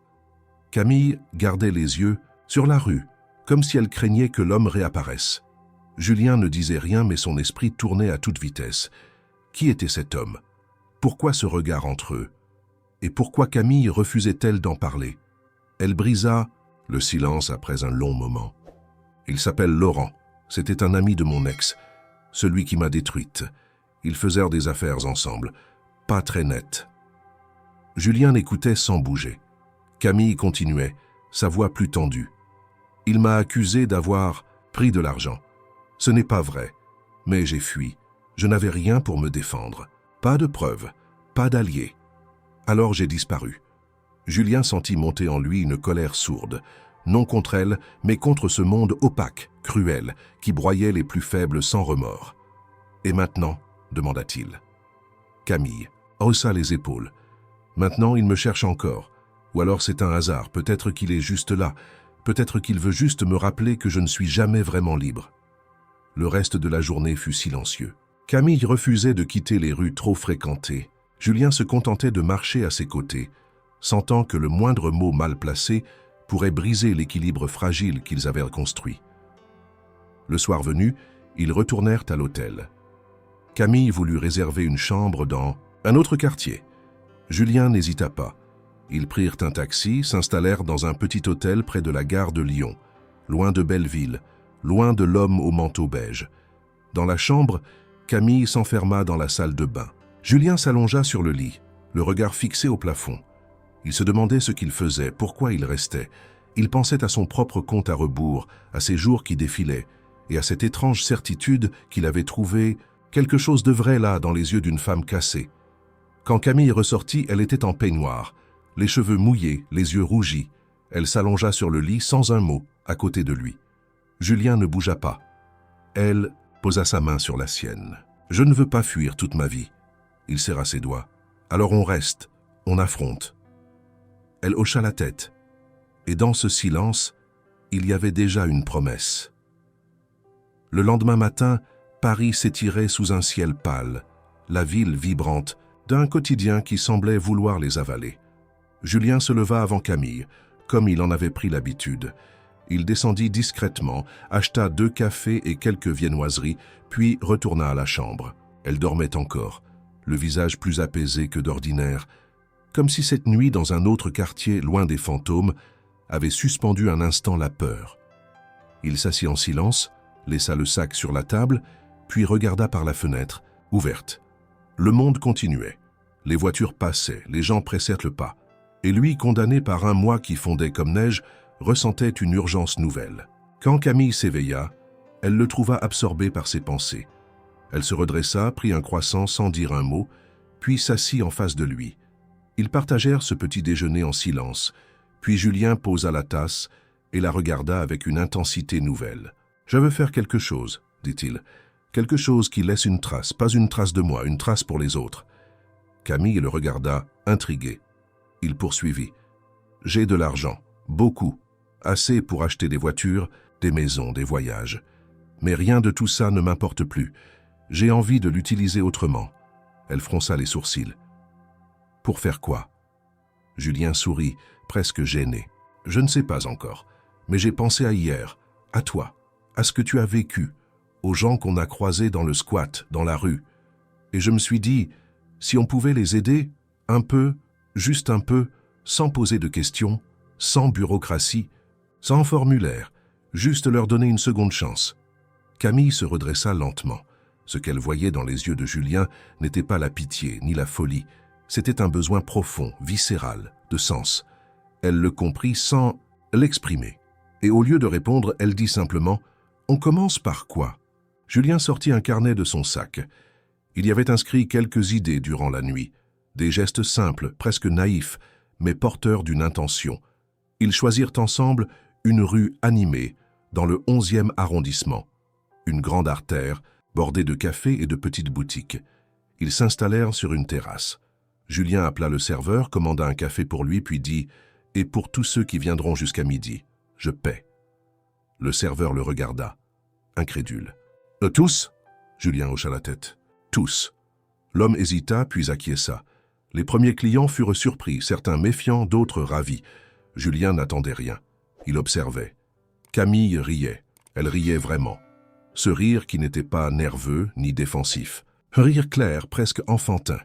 Camille gardait les yeux sur la rue, comme si elle craignait que l'homme réapparaisse. Julien ne disait rien, mais son esprit tournait à toute vitesse. Qui était cet homme? Pourquoi ce regard entre eux? Et pourquoi Camille refusait-elle d'en parler? Elle brisa le silence après un long moment. Il s'appelle Laurent. C'était un ami de mon ex, celui qui m'a détruite. Ils faisèrent des affaires ensemble, pas très nettes. Julien écoutait sans bouger. Camille continuait, sa voix plus tendue. Il m'a accusé d'avoir pris de l'argent. Ce n'est pas vrai, mais j'ai fui. Je n'avais rien pour me défendre. Pas de preuves, pas d'alliés. Alors j'ai disparu. Julien sentit monter en lui une colère sourde, non contre elle, mais contre ce monde opaque, cruel, qui broyait les plus faibles sans remords. « Et maintenant » demanda-t-il. Camille haussa les épaules. « Maintenant, il me cherche encore. Ou alors c'est un hasard, peut-être qu'il est juste là, peut-être qu'il veut juste me rappeler que je ne suis jamais vraiment libre. » Le reste de la journée fut silencieux. Camille refusait de quitter les rues trop fréquentées. Julien se contentait de marcher à ses côtés, sentant que le moindre mot mal placé pourrait briser l'équilibre fragile qu'ils avaient construit. Le soir venu, ils retournèrent à l'hôtel. Camille voulut réserver une chambre dans un autre quartier. Julien n'hésita pas. Ils prirent un taxi, s'installèrent dans un petit hôtel près de la gare de Lyon, loin de Belleville, loin de l'homme au manteau beige. Dans la chambre, Camille s'enferma dans la salle de bain. Julien s'allongea sur le lit, le regard fixé au plafond. Il se demandait ce qu'il faisait, pourquoi il restait. Il pensait à son propre compte à rebours, à ces jours qui défilaient, et à cette étrange certitude qu'il avait trouvé quelque chose de vrai là dans les yeux d'une femme cassée. Quand Camille ressortit, elle était en peignoir, les cheveux mouillés, les yeux rougis. Elle s'allongea sur le lit sans un mot, à côté de lui. Julien ne bougea pas. Elle posa sa main sur la sienne. « Je ne veux pas fuir toute ma vie. » Il serra ses doigts. « Alors on reste, on affronte. » Elle hocha la tête. Et dans ce silence, il y avait déjà une promesse. Le lendemain matin, Paris s'étirait sous un ciel pâle, la ville vibrante d'un quotidien qui semblait vouloir les avaler. Julien se leva avant Camille, comme il en avait pris l'habitude. Il descendit discrètement, acheta 2 cafés et quelques viennoiseries, puis retourna à la chambre. Elle dormait encore, le visage plus apaisé que d'ordinaire, comme si cette nuit, dans un autre quartier loin des fantômes, avait suspendu un instant la peur. Il s'assit en silence, laissa le sac sur la table, puis regarda par la fenêtre, ouverte. Le monde continuait. Les voitures passaient, les gens pressèrent le pas. Et lui, condamné par un mois qui fondait comme neige, ressentait une urgence nouvelle. Quand Camille s'éveilla, elle le trouva absorbé par ses pensées. Elle se redressa, prit un croissant sans dire un mot, puis s'assit en face de lui. Ils partagèrent ce petit déjeuner en silence, puis Julien posa la tasse et la regarda avec une intensité nouvelle. « Je veux faire quelque chose, dit-il. Quelque chose qui laisse une trace, pas une trace de moi, une trace pour les autres. » Camille le regarda, intrigué. Il poursuivit. « J'ai de l'argent, beaucoup, assez pour acheter des voitures, des maisons, des voyages. Mais rien de tout ça ne m'importe plus. J'ai envie de l'utiliser autrement. » Elle fronça les sourcils. « Pour faire quoi ?» Julien sourit, presque gêné. « Je ne sais pas encore, mais j'ai pensé à hier, à toi, à ce que tu as vécu, aux gens qu'on a croisés dans le squat, dans la rue. Et je me suis dit, si on pouvait les aider, un peu, juste un peu, sans poser de questions, sans bureaucratie, sans formulaire, juste leur donner une seconde chance. » Camille se redressa lentement. Ce qu'elle voyait dans les yeux de Julien n'était pas la pitié ni la folie, c'était un besoin profond, viscéral, de sens. Elle le comprit sans l'exprimer. Et au lieu de répondre, elle dit simplement « On commence par quoi ?» Julien sortit un carnet de son sac. Il y avait inscrit quelques idées durant la nuit, des gestes simples, presque naïfs, mais porteurs d'une intention. Ils choisirent ensemble une rue animée, dans le 11e arrondissement. Une grande artère, bordée de cafés et de petites boutiques. Ils s'installèrent sur une terrasse. Julien appela le serveur, commanda un café pour lui, puis dit « Et pour tous ceux qui viendront jusqu'à midi, je paie. » Le serveur le regarda, incrédule. « Tous ?» Julien hocha la tête. « Tous. » L'homme hésita, puis acquiesça. Les premiers clients furent surpris, certains méfiants, d'autres ravis. Julien n'attendait rien. Il observait. Camille riait. Elle riait vraiment. Ce rire qui n'était pas nerveux ni défensif. Un rire clair, presque enfantin.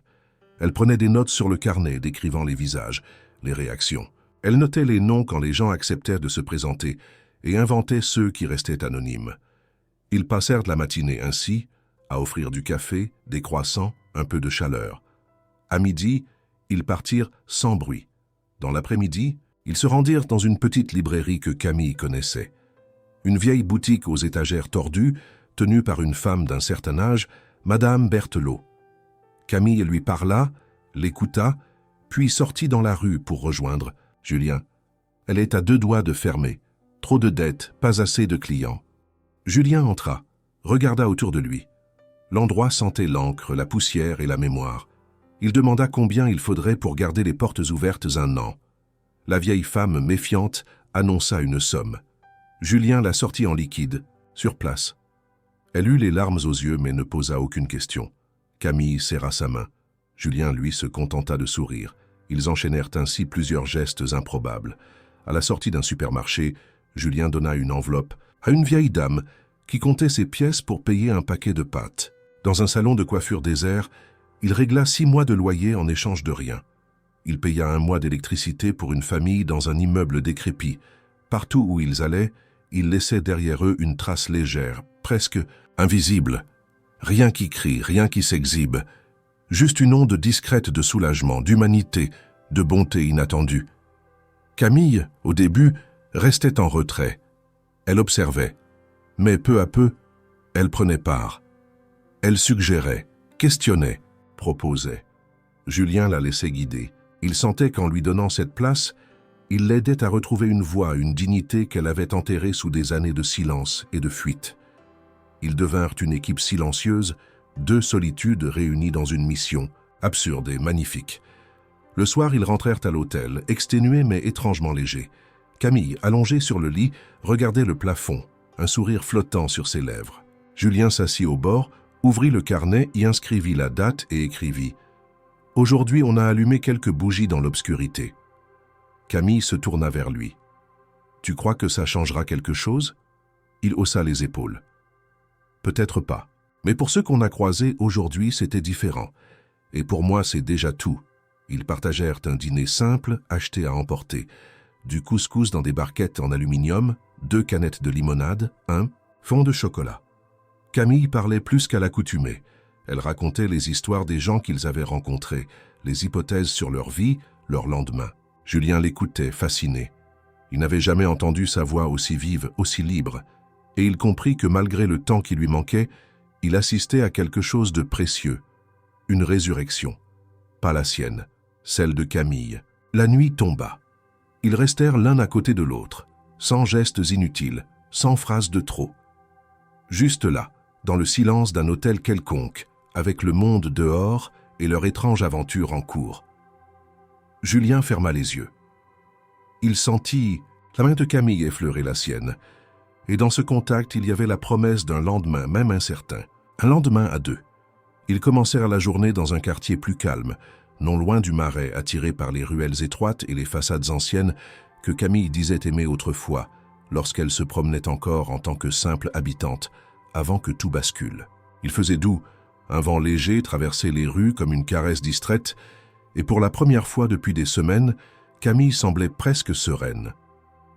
Elle prenait des notes sur le carnet, décrivant les visages, les réactions. Elle notait les noms quand les gens acceptèrent de se présenter et inventait ceux qui restaient anonymes. Ils passèrent la matinée ainsi, à offrir du café, des croissants, un peu de chaleur. À midi, ils partirent sans bruit. Dans l'après-midi, ils se rendirent dans une petite librairie que Camille connaissait. Une vieille boutique aux étagères tordues, tenue par une femme d'un certain âge, Madame Berthelot. Camille lui parla, l'écouta, puis sortit dans la rue pour rejoindre Julien. Elle est à 2 doigts de fermer. Trop de dettes, pas assez de clients. Julien entra, regarda autour de lui. L'endroit sentait l'encre, la poussière et la mémoire. Il demanda combien il faudrait pour garder les portes ouvertes 1 an. La vieille femme méfiante annonça une somme. Julien la sortit en liquide, sur place. Elle eut les larmes aux yeux mais ne posa aucune question. Camille serra sa main. Julien, lui, se contenta de sourire. Ils enchaînèrent ainsi plusieurs gestes improbables. À la sortie d'un supermarché, Julien donna une enveloppe à une vieille dame qui comptait ses pièces pour payer un paquet de pâtes. Dans un salon de coiffure désert, il régla 6 mois de loyer en échange de rien. Il paya 1 mois d'électricité pour une famille dans un immeuble décrépit. Partout où ils allaient, ils laissaient derrière eux une trace légère, presque invisible. Rien qui crie, rien qui s'exhibe. Juste une onde discrète de soulagement, d'humanité, de bonté inattendue. Camille, au début, restait en retrait. Elle observait. Mais peu à peu, elle prenait part. Elle suggérait, questionnait, proposait. Julien la laissait guider. Il sentait qu'en lui donnant cette place, il l'aidait à retrouver une voix, une dignité qu'elle avait enterrée sous des années de silence et de fuite. Ils devinrent une équipe silencieuse, 2 solitudes réunies dans une mission, absurde et magnifique. Le soir, ils rentrèrent à l'hôtel, exténués mais étrangement légers. Camille, allongée sur le lit, regardait le plafond, un sourire flottant sur ses lèvres. Julien s'assit au bord, ouvrit le carnet, y inscrivit la date et écrivit « Aujourd'hui, on a allumé quelques bougies dans l'obscurité. » Camille se tourna vers lui. « Tu crois que ça changera quelque chose ?» Il haussa les épaules. « Peut-être pas. Mais pour ceux qu'on a croisés aujourd'hui, c'était différent. Et pour moi, c'est déjà tout. » Ils partagèrent un dîner simple, acheté à emporter. Du couscous dans des barquettes en aluminium, 2 canettes de limonade, un fond de chocolat. Camille parlait plus qu'à l'accoutumée. Elle racontait les histoires des gens qu'ils avaient rencontrés, les hypothèses sur leur vie, leur lendemain. Julien l'écoutait, fasciné. Il n'avait jamais entendu sa voix aussi vive, aussi libre, et il comprit que malgré le temps qui lui manquait, il assistait à quelque chose de précieux, une résurrection. Pas la sienne, celle de Camille. La nuit tomba. Ils restèrent l'un à côté de l'autre, sans gestes inutiles, sans phrases de trop. Juste là, dans le silence d'un hôtel quelconque, avec le monde dehors et leur étrange aventure en cours. Julien ferma les yeux. Il sentit la main de Camille effleurer la sienne, et dans ce contact, il y avait la promesse d'un lendemain, même incertain, un lendemain à 2. Ils commencèrent la journée dans un quartier plus calme, non loin du Marais, attiré par les ruelles étroites et les façades anciennes que Camille disait aimer autrefois, lorsqu'elle se promenait encore en tant que simple habitante, avant que tout bascule. Il faisait doux, un vent léger traversait les rues comme une caresse distraite, et pour la première fois depuis des semaines, Camille semblait presque sereine.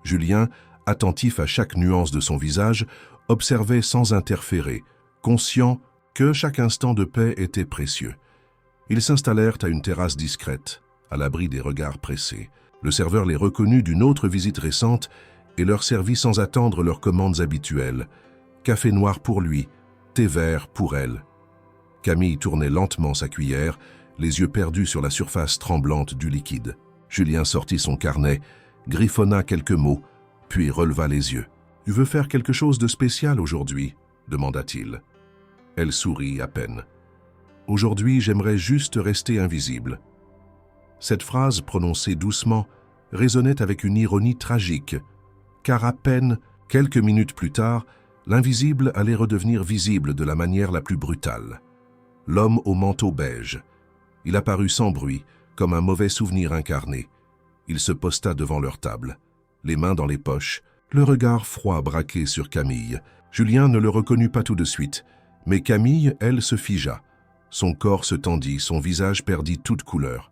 Julien, attentif à chaque nuance de son visage, observait sans interférer, conscient que chaque instant de paix était précieux. Ils s'installèrent à une terrasse discrète, à l'abri des regards pressés. Le serveur les reconnut d'une autre visite récente et leur servit sans attendre leurs commandes habituelles. Café noir pour lui, thé vert pour elle. Camille tournait lentement sa cuillère, les yeux perdus sur la surface tremblante du liquide. Julien sortit son carnet, griffonna quelques mots, puis releva les yeux. « Tu veux faire quelque chose de spécial aujourd'hui ?» demanda-t-il. Elle sourit à peine. « Aujourd'hui, j'aimerais juste rester invisible. » Cette phrase, prononcée doucement, résonnait avec une ironie tragique, car à peine, quelques minutes plus tard, l'invisible allait redevenir visible de la manière la plus brutale. L'homme au manteau beige. Il apparut sans bruit, comme un mauvais souvenir incarné. Il se posta devant leur table, les mains dans les poches, le regard froid braqué sur Camille. Julien ne le reconnut pas tout de suite, mais Camille, elle, se figea. Son corps se tendit, son visage perdit toute couleur.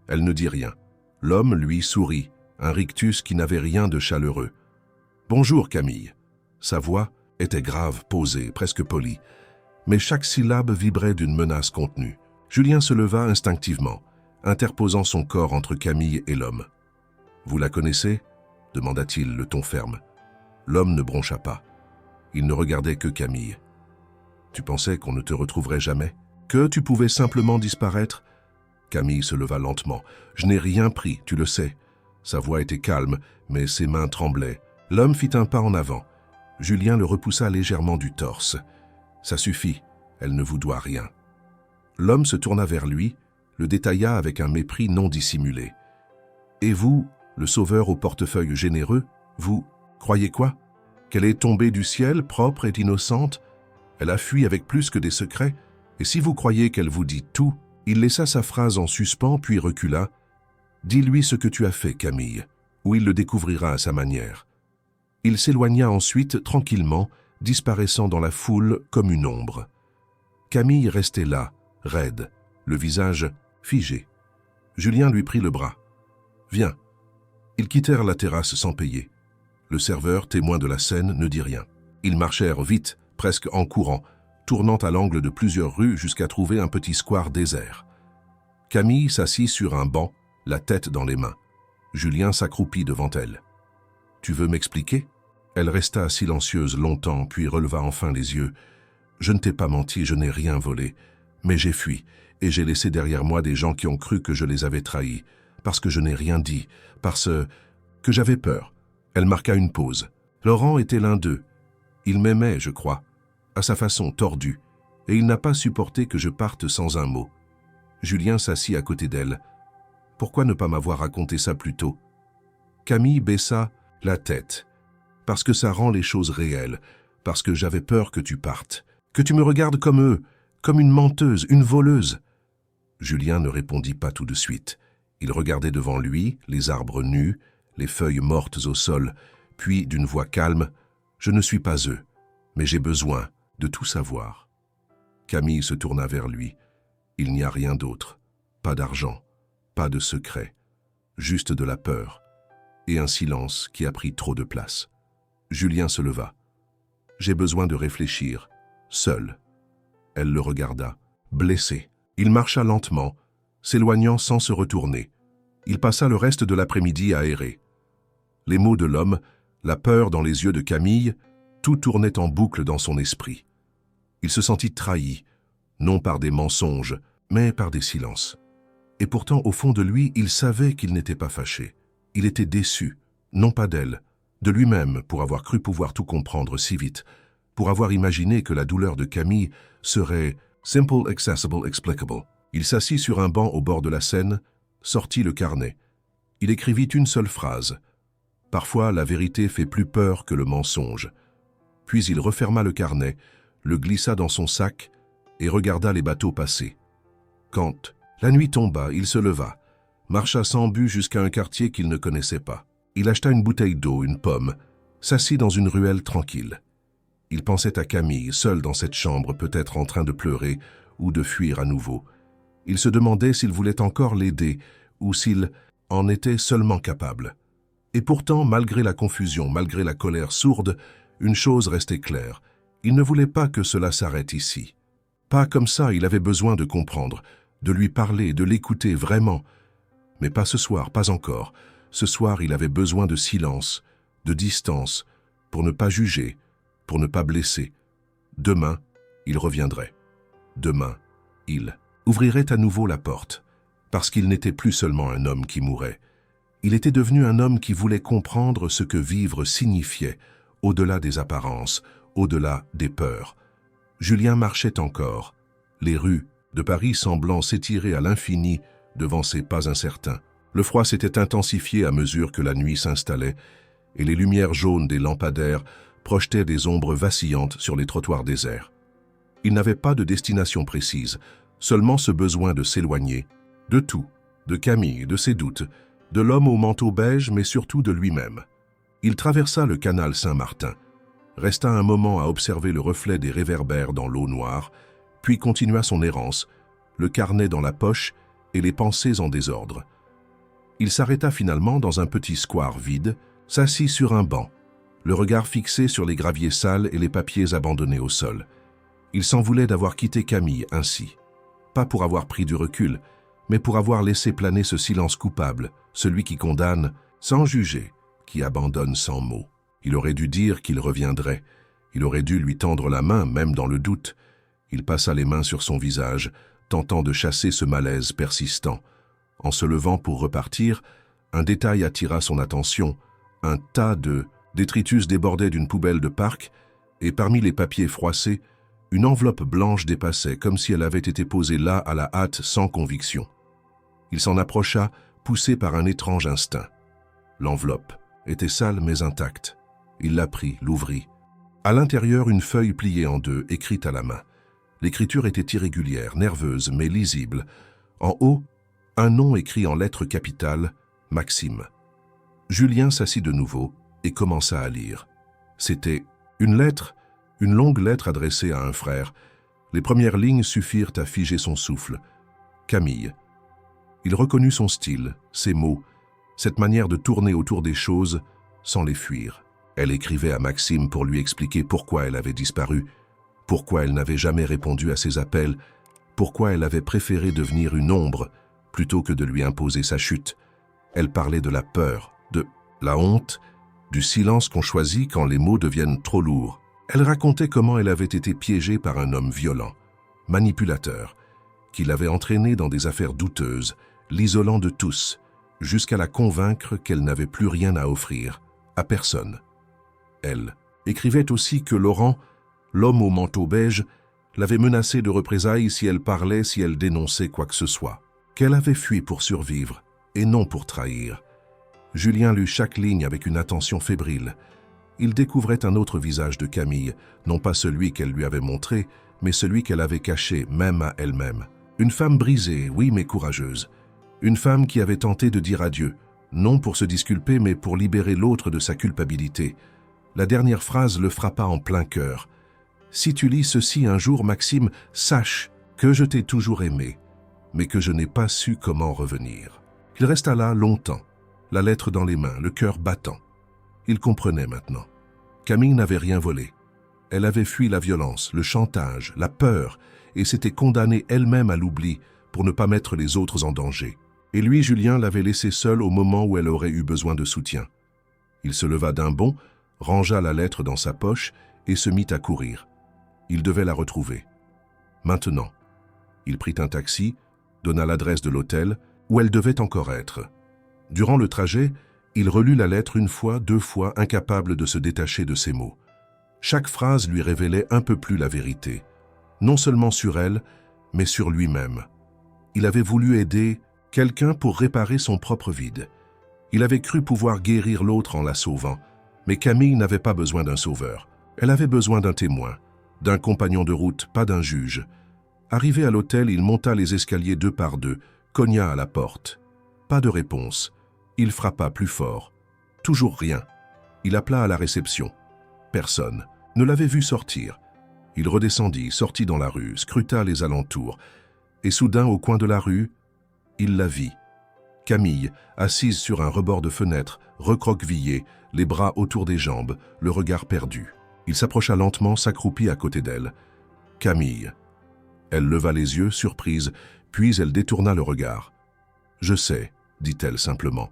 Elle ne dit rien. L'homme, lui, sourit, un rictus qui n'avait rien de chaleureux. « Bonjour, Camille. » Sa voix était grave, posée, presque polie, mais chaque syllabe vibrait d'une menace contenue. Julien se leva instinctivement, interposant son corps entre Camille et l'homme. « Vous la connaissez ?» demanda-t-il, le ton ferme. L'homme ne broncha pas. Il ne regardait que Camille. « Tu pensais qu'on ne te retrouverait jamais? Que tu pouvais simplement disparaître ?» Camille se leva lentement. « Je n'ai rien pris, tu le sais. » Sa voix était calme, mais ses mains tremblaient. L'homme fit un pas en avant. Julien le repoussa légèrement du torse. « Ça suffit, elle ne vous doit rien. » L'homme se tourna vers lui, le détailla avec un mépris non dissimulé. « Et vous, le sauveur au portefeuille généreux, vous, croyez quoi? Qu'elle est tombée du ciel, propre et innocente? Elle a fui avec plus que des secrets? Et si vous croyez qu'elle vous dit tout ?» Il laissa sa phrase en suspens, puis recula. « Dis-lui ce que tu as fait, Camille, ou il le découvrira à sa manière. » Il s'éloigna ensuite, tranquillement, disparaissant dans la foule comme une ombre. Camille restait là, raide, le visage figé. Julien lui prit le bras. « Viens. » Ils quittèrent la terrasse sans payer. Le serveur, témoin de la scène, ne dit rien. Ils marchèrent vite, presque en courant, tournant à l'angle de plusieurs rues jusqu'à trouver un petit square désert. Camille s'assit sur un banc, la tête dans les mains. Julien s'accroupit devant elle. « Tu veux m'expliquer ?» Elle resta silencieuse longtemps, puis releva enfin les yeux. « Je ne t'ai pas menti, je n'ai rien volé. Mais j'ai fui, et j'ai laissé derrière moi des gens qui ont cru que je les avais trahis, parce que je n'ai rien dit, parce que j'avais peur. » Elle marqua une pause. Laurent était l'un d'eux. Il m'aimait, je crois, à sa façon tordue, et il n'a pas supporté que je parte sans un mot. Julien s'assit à côté d'elle. « Pourquoi ne pas m'avoir raconté ça plus tôt ?» Camille baissa la tête. « Parce que ça rend les choses réelles, parce que j'avais peur que tu partes, que tu me regardes comme eux, comme une menteuse, une voleuse. » Julien ne répondit pas tout de suite. Il regardait devant lui, les arbres nus, les feuilles mortes au sol, puis d'une voix calme, « Je ne suis pas eux, mais j'ai besoin de tout savoir. » Camille se tourna vers lui. Il n'y a rien d'autre. Pas d'argent, pas de secret, juste de la peur et un silence qui a pris trop de place. Julien se leva. « J'ai besoin de réfléchir, seul. » Elle le regarda, blessé. Il marcha lentement, s'éloignant sans se retourner. Il passa le reste de l'après-midi à errer. Les mots de l'homme, la peur dans les yeux de Camille, tout tournait en boucle dans son esprit. Il se sentit trahi, non par des mensonges, mais par des silences. Et pourtant, au fond de lui, il savait qu'il n'était pas fâché. Il était déçu, non pas d'elle, de lui-même pour avoir cru pouvoir tout comprendre si vite, pour avoir imaginé que la douleur de Camille serait « simple, accessible, explicable ». Il s'assit sur un banc au bord de la Seine, sortit le carnet. Il écrivit une seule phrase. Parfois, la vérité fait plus peur que le mensonge. Puis il referma le carnet, le glissa dans son sac et regarda les bateaux passer. Quand la nuit tomba, il se leva, marcha sans but jusqu'à un quartier qu'il ne connaissait pas. Il acheta une bouteille d'eau, une pomme, s'assit dans une ruelle tranquille. Il pensait à Camille, seule dans cette chambre, peut-être en train de pleurer ou de fuir à nouveau. Il se demandait s'il voulait encore l'aider ou s'il en était seulement capable. Et pourtant, malgré la confusion, malgré la colère sourde, une chose restait claire. Il ne voulait pas que cela s'arrête ici. Pas comme ça, il avait besoin de comprendre, de lui parler, de l'écouter vraiment. Mais pas ce soir, pas encore. Ce soir, il avait besoin de silence, de distance, pour ne pas juger, pour ne pas blesser. Demain, Il reviendrait. Demain, il ouvrirait à nouveau la porte, parce qu'il n'était plus seulement un homme qui mourait. Il était devenu un homme qui voulait comprendre ce que vivre signifiait, au-delà des apparences, au-delà des peurs. Julien marchait encore, les rues de Paris semblant s'étirer à l'infini devant ses pas incertains. Le froid s'était intensifié à mesure que la nuit s'installait, et les lumières jaunes des lampadaires projetaient des ombres vacillantes sur les trottoirs déserts. Il n'avait pas de destination précise, seulement ce besoin de s'éloigner, de tout, de Camille, de ses doutes, de l'homme au manteau beige, mais surtout de lui-même. Il traversa le canal Saint-Martin, resta un moment à observer le reflet des réverbères dans l'eau noire, puis continua son errance, le carnet dans la poche et les pensées en désordre. Il s'arrêta finalement dans un petit square vide, s'assit sur un banc, le regard fixé sur les graviers sales et les papiers abandonnés au sol. Il s'en voulait d'avoir quitté Camille ainsi, pas pour avoir pris du recul, mais pour avoir laissé planer ce silence coupable, celui qui condamne sans juger, qui abandonne sans mots. Il aurait dû dire qu'il reviendrait, il aurait dû lui tendre la main, même dans le doute. Il passa les mains sur son visage, tentant de chasser ce malaise persistant. En se levant pour repartir, un détail attira son attention. Un tas de détritus débordait d'une poubelle de parc, et parmi les papiers froissés, une enveloppe blanche dépassait, comme si elle avait été posée là à la hâte sans conviction. Il s'en approcha, poussé par un étrange instinct. L'enveloppe était sale mais intacte. Il la prit, l'ouvrit. À l'intérieur, une feuille pliée en deux, écrite à la main. L'écriture était irrégulière, nerveuse, mais lisible. En haut, un nom écrit en lettres capitales, Maxime. Julien s'assit de nouveau et commença à lire. C'était une lettre, une longue lettre adressée à un frère. Les premières lignes suffirent à figer son souffle. Camille. Il reconnut son style, ses mots, cette manière de tourner autour des choses sans les fuir. Elle écrivait à Maxime pour lui expliquer pourquoi elle avait disparu, pourquoi elle n'avait jamais répondu à ses appels, pourquoi elle avait préféré devenir une ombre plutôt que de lui imposer sa chute. Elle parlait de la peur, de la honte, du silence qu'on choisit quand les mots deviennent trop lourds. Elle racontait comment elle avait été piégée par un homme violent, manipulateur, qui l'avait entraînée dans des affaires douteuses, l'isolant de tous, jusqu'à la convaincre qu'elle n'avait plus rien à offrir, à personne. Elle écrivait aussi que Laurent, l'homme au manteau beige, l'avait menacée de représailles si elle parlait, si elle dénonçait quoi que ce soit. Qu'elle avait fui pour survivre, et non pour trahir. Julien lut chaque ligne avec une attention fébrile. Il découvrait un autre visage de Camille, non pas celui qu'elle lui avait montré, mais celui qu'elle avait caché, même à elle-même. Une femme brisée, oui, mais courageuse. Une femme qui avait tenté de dire adieu, non pour se disculper, mais pour libérer l'autre de sa culpabilité. La dernière phrase le frappa en plein cœur. « Si tu lis ceci un jour, Maxime, sache que je t'ai toujours aimé, mais que je n'ai pas su comment revenir. » Il resta là longtemps, la lettre dans les mains, le cœur battant. Il comprenait maintenant. Camille n'avait rien volé. Elle avait fui la violence, le chantage, la peur, et s'était condamnée elle-même à l'oubli pour ne pas mettre les autres en danger. Et lui, Julien, l'avait laissée seule au moment où elle aurait eu besoin de soutien. Il se leva d'un bond, rangea la lettre dans sa poche et se mit à courir. Il devait la retrouver. Maintenant. Il prit un taxi, donna l'adresse de l'hôtel où elle devait encore être. Durant le trajet, il relut la lettre une fois, deux fois, incapable de se détacher de ses mots. Chaque phrase lui révélait un peu plus la vérité, non seulement sur elle, mais sur lui-même. Il avait voulu aider quelqu'un pour réparer son propre vide. Il avait cru pouvoir guérir l'autre en la sauvant, mais Camille n'avait pas besoin d'un sauveur. Elle avait besoin d'un témoin, d'un compagnon de route, pas d'un juge. Arrivé à l'hôtel, il monta les escaliers deux par deux, cogna à la porte. Pas de réponse. Il frappa plus fort. Toujours rien. Il appela à la réception. Personne ne l'avait vu sortir. Il redescendit, sortit dans la rue, scruta les alentours. Et soudain, au coin de la rue, il la vit. Camille, assise sur un rebord de fenêtre, recroquevillée, les bras autour des jambes, le regard perdu. Il s'approcha lentement, s'accroupit à côté d'elle. Camille. Elle leva les yeux, surprise, puis elle détourna le regard. « Je sais », dit-elle simplement.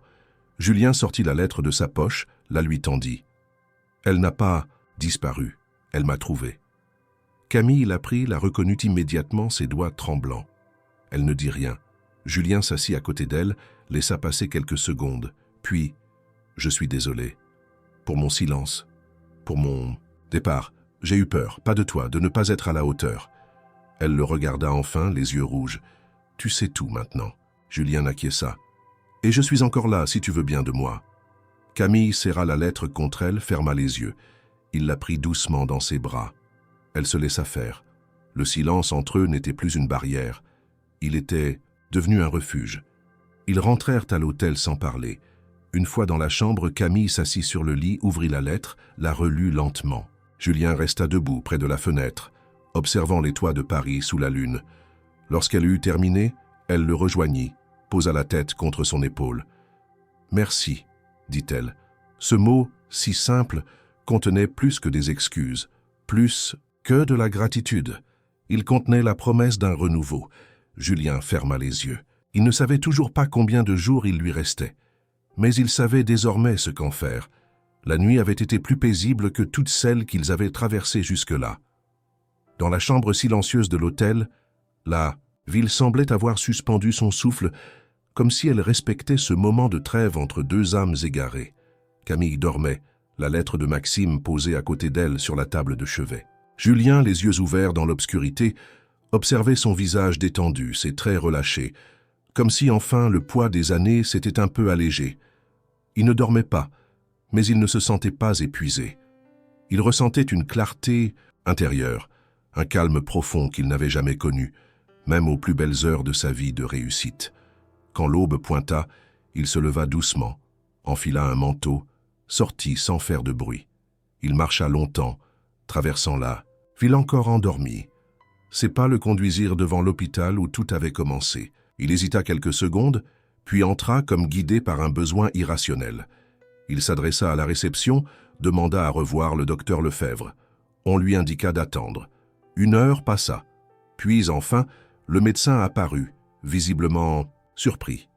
Julien sortit la lettre de sa poche, la lui tendit. « Elle n'a pas disparu, elle m'a trouvé. » Camille la prit, la reconnut immédiatement, ses doigts tremblants. Elle ne dit rien. Julien s'assit à côté d'elle, laissa passer quelques secondes. Puis, « Je suis désolé. Pour mon silence. Pour mon départ. J'ai eu peur, pas de toi, de ne pas être à la hauteur. » Elle le regarda enfin, les yeux rouges. « Tu sais tout maintenant. » Julien acquiesça. « Et je suis encore là, si tu veux bien de moi. » Camille serra la lettre contre elle, ferma les yeux. Il la prit doucement dans ses bras. Elle se laissa faire. Le silence entre eux n'était plus une barrière. Il était devenu un refuge. Ils rentrèrent à l'hôtel sans parler. Une fois dans la chambre, Camille s'assit sur le lit, ouvrit la lettre, la relut lentement. Julien resta debout près de la fenêtre, observant les toits de Paris sous la lune. Lorsqu'elle eut terminé, elle le rejoignit, posa la tête contre son épaule. « Merci », dit-elle. Ce mot, si simple, contenait plus que des excuses, plus que de la gratitude. Il contenait la promesse d'un renouveau. Julien ferma les yeux. Il ne savait toujours pas combien de jours il lui restait. Mais il savait désormais ce qu'en faire. La nuit avait été plus paisible que toutes celles qu'ils avaient traversées jusque-là. Dans la chambre silencieuse de l'hôtel, la ville semblait avoir suspendu son souffle, comme si elle respectait ce moment de trêve entre deux âmes égarées. Camille dormait, la lettre de Maxime posée à côté d'elle sur la table de chevet. Julien, les yeux ouverts dans l'obscurité, observait son visage détendu, ses traits relâchés, comme si enfin le poids des années s'était un peu allégé. Il ne dormait pas, mais il ne se sentait pas épuisé. Il ressentait une clarté intérieure, un calme profond qu'il n'avait jamais connu, même aux plus belles heures de sa vie de réussite. Quand l'aube pointa, il se leva doucement, enfila un manteau, sortit sans faire de bruit. Il marcha longtemps, traversant la ville encore endormie. Ses pas le conduisirent devant l'hôpital où tout avait commencé. Il hésita quelques secondes, puis entra comme guidé par un besoin irrationnel. Il s'adressa à la réception, demanda à revoir le docteur Lefebvre. On lui indiqua d'attendre. 1 heure passa. Puis enfin, le médecin apparut, visiblement surpris.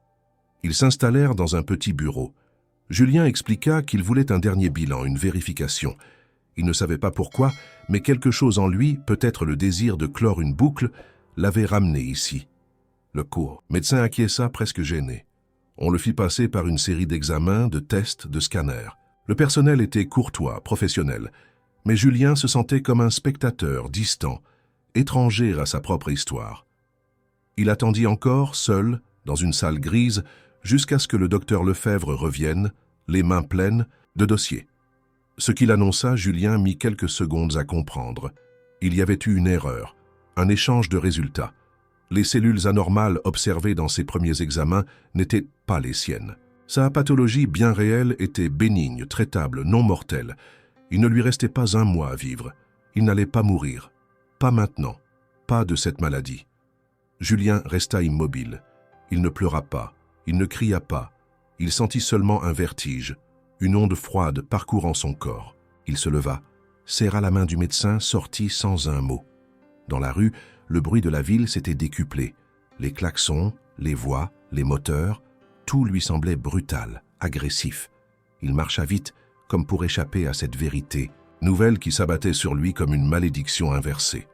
Ils s'installèrent dans un petit bureau. Julien expliqua qu'il voulait un dernier bilan, une vérification. Il ne savait pas pourquoi, mais quelque chose en lui, peut-être le désir de clore une boucle, l'avait ramené ici. Le médecin acquiesça presque gêné. On le fit passer par une série d'examens, de tests, de scanners. Le personnel était courtois, professionnel, mais Julien se sentait comme un spectateur distant, étranger à sa propre histoire. Il attendit encore, seul, dans une salle grise, jusqu'à ce que le docteur Lefebvre revienne, les mains pleines de dossiers. Ce qu'il annonça, Julien mit quelques secondes à comprendre. Il y avait eu une erreur, un échange de résultats. Les cellules anormales observées dans ses premiers examens n'étaient pas les siennes. Sa pathologie bien réelle était bénigne, traitable, non mortelle. Il ne lui restait pas 1 mois à vivre. Il n'allait pas mourir. Pas maintenant. Pas de cette maladie. Julien resta immobile. Il ne pleura pas. Il ne cria pas. Il sentit seulement un vertige, une onde froide parcourant son corps. Il se leva, serra la main du médecin, sortit sans un mot. Dans la rue, le bruit de la ville s'était décuplé. Les klaxons, les voix, les moteurs, tout lui semblait brutal, agressif. Il marcha vite, comme pour échapper à cette vérité, nouvelle qui s'abattait sur lui comme une malédiction inversée.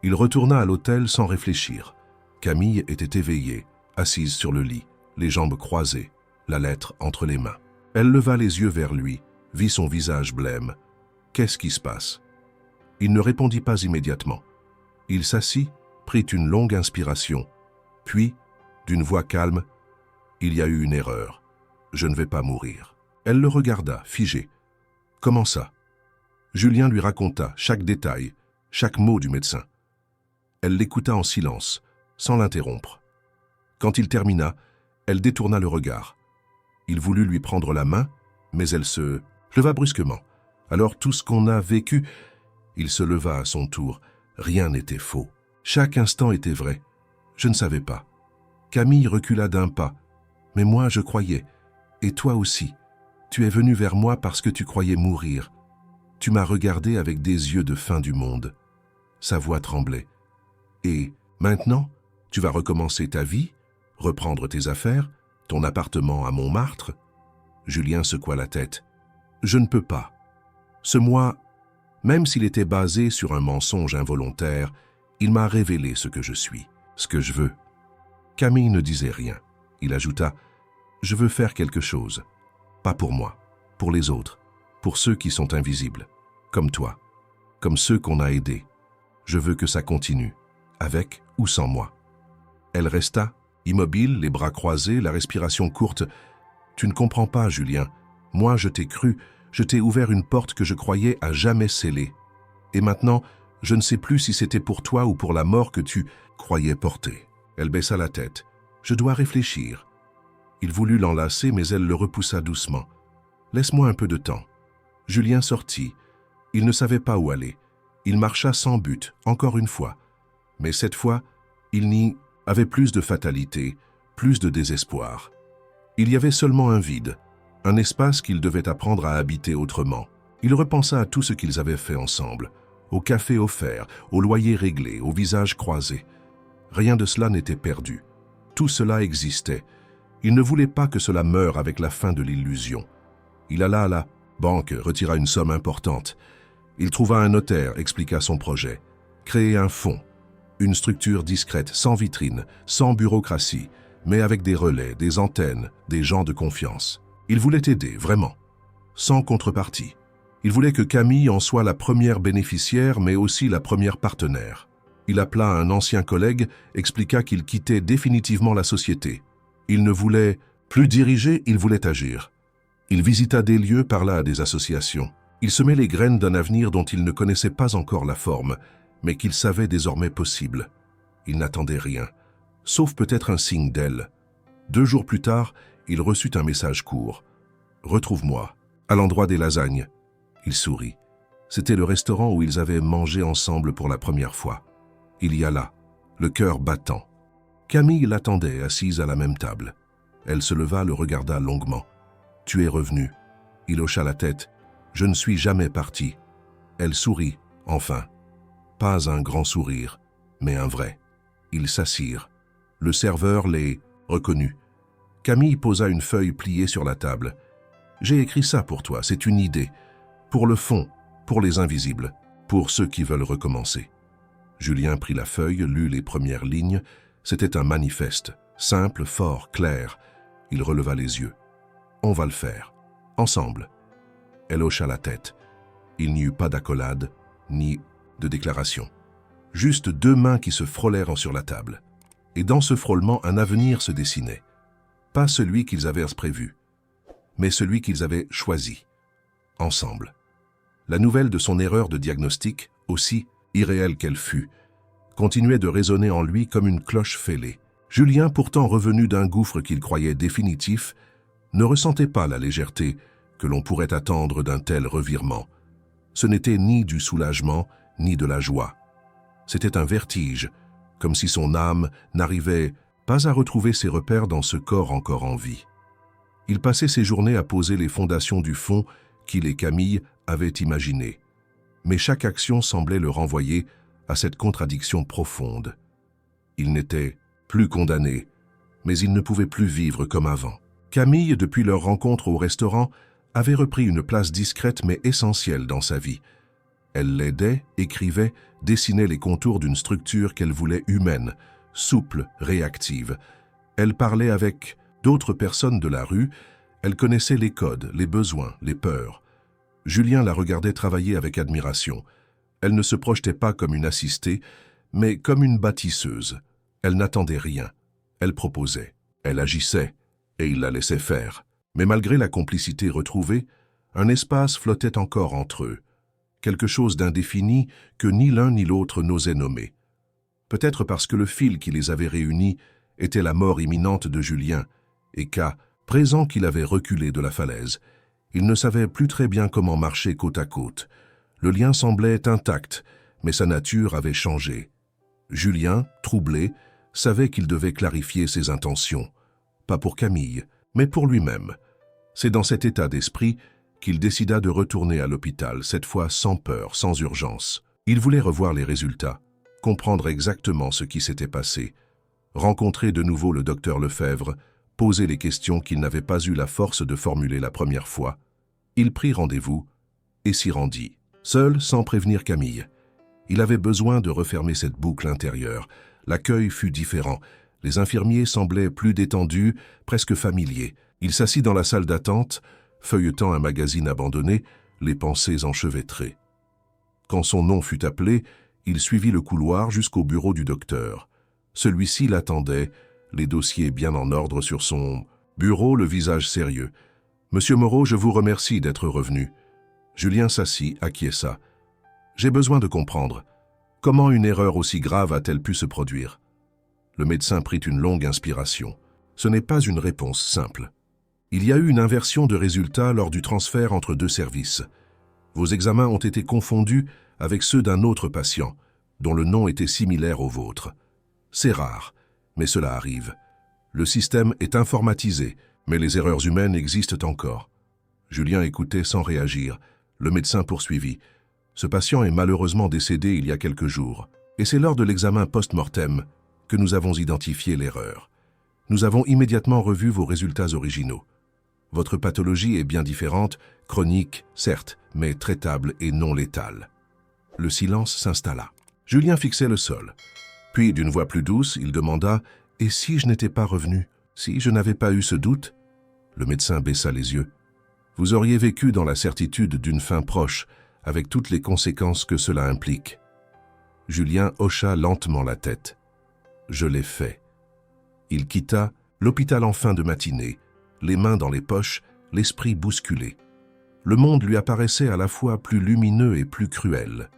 Il retourna à l'hôtel sans réfléchir. Camille était éveillée, assise sur le lit, les jambes croisées, la lettre entre les mains. Elle leva les yeux vers lui, vit son visage blême. Qu'est-ce qui se passe? Il ne répondit pas immédiatement. Il s'assit, prit une longue inspiration, puis, d'une voix calme, « Il y a eu une erreur. Je ne vais pas mourir. » Elle le regarda, figée. « Comment ça ?» Julien lui raconta chaque détail, chaque mot du médecin. Elle l'écouta en silence, sans l'interrompre. Quand il termina, elle détourna le regard. Il voulut lui prendre la main, mais elle se leva brusquement. Alors tout ce qu'on a vécu, il se leva à son tour. Rien n'était faux. Chaque instant était vrai. Je ne savais pas. Camille recula d'1 pas. Mais moi, je croyais. Et toi aussi. Tu es venu vers moi parce que tu croyais mourir. Tu m'as regardé avec des yeux de fin du monde. Sa voix tremblait. Et maintenant, tu vas recommencer ta vie, reprendre tes affaires, ton appartement à Montmartre? Julien secoua la tête. Je ne peux pas. Ce mois... Même s'il était basé sur un mensonge involontaire, il m'a révélé ce que je suis, ce que je veux. Camille ne disait rien. Il ajouta « Je veux faire quelque chose. Pas pour moi, pour les autres, pour ceux qui sont invisibles, comme toi, comme ceux qu'on a aidés. Je veux que ça continue, avec ou sans moi. » Elle resta, immobile, les bras croisés, la respiration courte. « Tu ne comprends pas, Julien. Moi, je t'ai cru, je t'ai ouvert une porte que je croyais à jamais scellée. Et maintenant, je ne sais plus si c'était pour toi ou pour la mort que tu croyais porter. » Elle baissa la tête. « Je dois réfléchir. » Il voulut l'enlacer, mais elle le repoussa doucement. « Laisse-moi un peu de temps. » Julien sortit. Il ne savait pas où aller. Il marcha sans but, encore une fois. Mais cette fois, il n'y avait plus de fatalité, plus de désespoir. Il y avait seulement un vide, un espace qu'il devait apprendre à habiter autrement. Il repensa à tout ce qu'ils avaient fait ensemble, au café offert, au loyer réglé, au visage croisé. Rien de cela n'était perdu. Tout cela existait. Il ne voulait pas que cela meure avec la fin de l'illusion. Il alla à la banque, retira une somme importante. Il trouva un notaire, expliqua son projet. Créer un fonds, une structure discrète, sans vitrine, sans bureaucratie, mais avec des relais, des antennes, des gens de confiance. Il voulait aider, vraiment, sans contrepartie. Il voulait que Camille en soit la première bénéficiaire, mais aussi la première partenaire. Il appela un ancien collègue, expliqua qu'il quittait définitivement la société. Il ne voulait plus diriger, il voulait agir. Il visita des lieux, parla à des associations. Il semait les graines d'un avenir dont il ne connaissait pas encore la forme, mais qu'il savait désormais possible. Il n'attendait rien, sauf peut-être un signe d'elle. 2 jours plus tard, il reçut un message court. « Retrouve-moi, à l'endroit des lasagnes. » Il sourit. C'était le restaurant où ils avaient mangé ensemble pour la première fois. Il y alla, le cœur battant. Camille l'attendait, assise à la même table. Elle se leva, le regarda longuement. « Tu es revenu. » Il hocha la tête. « Je ne suis jamais parti. » Elle sourit, enfin. Pas un grand sourire, mais un vrai. Ils s'assirent. Le serveur les reconnut. Camille posa une feuille pliée sur la table. « J'ai écrit ça pour toi, c'est une idée. Pour le fond, pour les invisibles, pour ceux qui veulent recommencer. » Julien prit la feuille, lut les premières lignes. C'était un manifeste, simple, fort, clair. Il releva les yeux. « On va le faire. Ensemble. » Elle hocha la tête. Il n'y eut pas d'accolade, ni de déclaration. Juste 2 mains qui se frôlèrent sur la table. Et dans ce frôlement, un avenir se dessinait. Pas celui qu'ils avaient prévu, mais celui qu'ils avaient choisi. Ensemble. La nouvelle de son erreur de diagnostic, aussi irréelle qu'elle fût, continuait de résonner en lui comme une cloche fêlée. Julien, pourtant revenu d'un gouffre qu'il croyait définitif, ne ressentait pas la légèreté que l'on pourrait attendre d'un tel revirement. Ce n'était ni du soulagement, ni de la joie. C'était un vertige, comme si son âme n'arrivait pas à retrouver ses repères dans ce corps encore en vie. Il passait ses journées à poser les fondations du fond qu'il et Camille avaient imaginé. Mais chaque action semblait le renvoyer à cette contradiction profonde. Il n'était plus condamné, mais il ne pouvait plus vivre comme avant. Camille, depuis leur rencontre au restaurant, avait repris une place discrète mais essentielle dans sa vie. Elle l'aidait, écrivait, dessinait les contours d'une structure qu'elle voulait humaine, souple, réactive. Elle parlait avec d'autres personnes de la rue, elle connaissait les codes, les besoins, les peurs. Julien la regardait travailler avec admiration. Elle ne se projetait pas comme une assistée, mais comme une bâtisseuse. Elle n'attendait rien. Elle proposait. Elle agissait, et il la laissait faire. Mais malgré la complicité retrouvée, un espace flottait encore entre eux. Quelque chose d'indéfini que ni l'un ni l'autre n'osait nommer. Peut-être parce que le fil qui les avait réunis était la mort imminente de Julien, et qu'à présent qu'il avait reculé de la falaise, il ne savait plus très bien comment marcher côte à côte. Le lien semblait intact, mais sa nature avait changé. Julien, troublé, savait qu'il devait clarifier ses intentions. Pas pour Camille, mais pour lui-même. C'est dans cet état d'esprit qu'il décida de retourner à l'hôpital, cette fois sans peur, sans urgence. Il voulait revoir les résultats, comprendre exactement ce qui s'était passé, rencontrer de nouveau le docteur Lefebvre, poser les questions qu'il n'avait pas eu la force de formuler la première fois. Il prit rendez-vous et s'y rendit. seul sans prévenir Camille. Il avait besoin de refermer cette boucle intérieure. L'accueil fut différent. Les infirmiers semblaient plus détendus, presque familiers. Il s'assit dans la salle d'attente, feuilletant un magazine abandonné, les pensées enchevêtrées. Quand son nom fut appelé, il suivit le couloir jusqu'au bureau du docteur. Celui-ci l'attendait, les dossiers bien en ordre sur son bureau, le visage sérieux. « Monsieur Moreau, je vous remercie d'être revenu. » Julien s'assit, acquiesça. « J'ai besoin de comprendre. Comment une erreur aussi grave a-t-elle pu se produire ?» Le médecin prit une longue inspiration. Ce n'est pas une réponse simple. Il y a eu une inversion de résultats lors du transfert entre deux services. Vos examens ont été confondus avec ceux d'un autre patient, dont le nom était similaire au vôtre. C'est rare, mais cela arrive. Le système est informatisé, mais les erreurs humaines existent encore. Julien écoutait sans réagir. Le médecin poursuivit. Ce patient est malheureusement décédé il y a quelques jours, et c'est lors de l'examen post-mortem que nous avons identifié l'erreur. Nous avons immédiatement revu vos résultats originaux. Votre pathologie est bien différente, chronique, certes, mais traitable et non létale. Le silence s'installa. Julien fixait le sol. Puis, d'une voix plus douce, il demanda « Et si je n'étais pas revenu? Si je n'avais pas eu ce doute ?» Le médecin baissa les yeux. « Vous auriez vécu dans la certitude d'une fin proche, avec toutes les conséquences que cela implique. » Julien hocha lentement la tête. « Je l'ai fait. » Il quitta l'hôpital en fin de matinée, les mains dans les poches, l'esprit bousculé. Le monde lui apparaissait à la fois plus lumineux et plus cruel.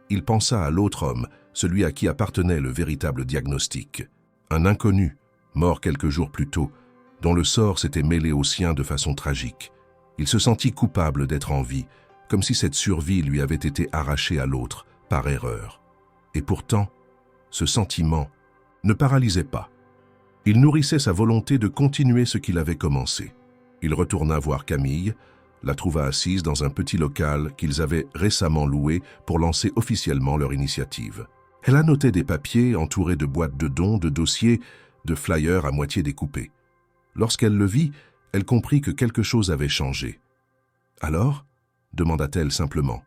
Il pensa à l'autre homme, celui à qui appartenait le véritable diagnostic. Un inconnu, mort quelques jours plus tôt, dont le sort s'était mêlé au sien de façon tragique. Il se sentit coupable d'être en vie, comme si cette survie lui avait été arrachée à l'autre, par erreur. Et pourtant, ce sentiment ne paralysait pas. Il nourrissait sa volonté de continuer ce qu'il avait commencé. Il retourna voir Camille, la trouva assise dans un petit local qu'ils avaient récemment loué pour lancer officiellement leur initiative. Elle annotait des papiers entourés de boîtes de dons, de dossiers, de flyers à moitié découpés. Lorsqu'elle le vit, elle comprit que quelque chose avait changé. « Alors ?» demanda-t-elle simplement.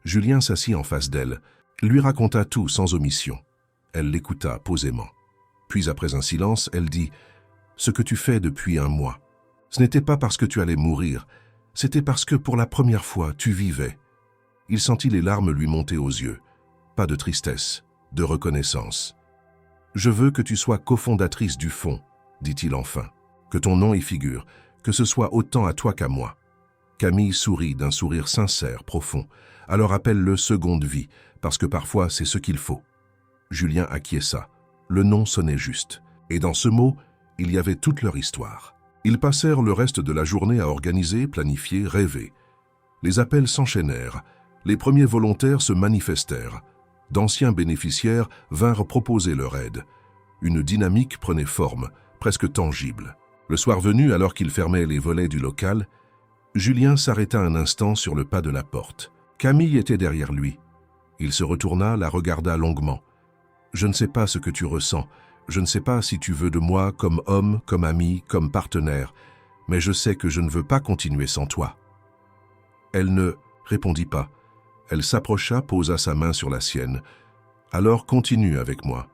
Julien s'assit en face d'elle, lui raconta tout sans omission. Elle l'écouta posément. Puis, après un silence, elle dit « Ce que tu fais depuis un mois, ce n'était pas parce que tu allais mourir, c'était parce que pour la première fois, tu vivais. » Il sentit les larmes lui monter aux yeux. Pas de tristesse, de reconnaissance. « Je veux que tu sois cofondatrice du fonds, » dit-il enfin. « Que ton nom y figure, que ce soit autant à toi qu'à moi. » Camille sourit d'un sourire sincère, profond. « Alors appelle-le seconde vie, parce que parfois c'est ce qu'il faut. » Julien acquiesça. Le nom sonnait juste. Et dans ce mot, il y avait toute leur histoire. Ils passèrent le reste de la journée à organiser, planifier, rêver. Les appels s'enchaînèrent. Les premiers volontaires se manifestèrent. D'anciens bénéficiaires vinrent proposer leur aide. Une dynamique prenait forme, presque tangible. Le soir venu, alors qu'il fermait les volets du local, Julien s'arrêta un instant sur le pas de la porte. Camille était derrière lui. Il se retourna, la regarda longuement. « Je ne sais pas ce que tu ressens. Je ne sais pas si tu veux de moi comme homme, comme ami, comme partenaire. Mais je sais que je ne veux pas continuer sans toi. » Elle ne répondit pas. Elle s'approcha, posa sa main sur la sienne. « Alors continue avec moi.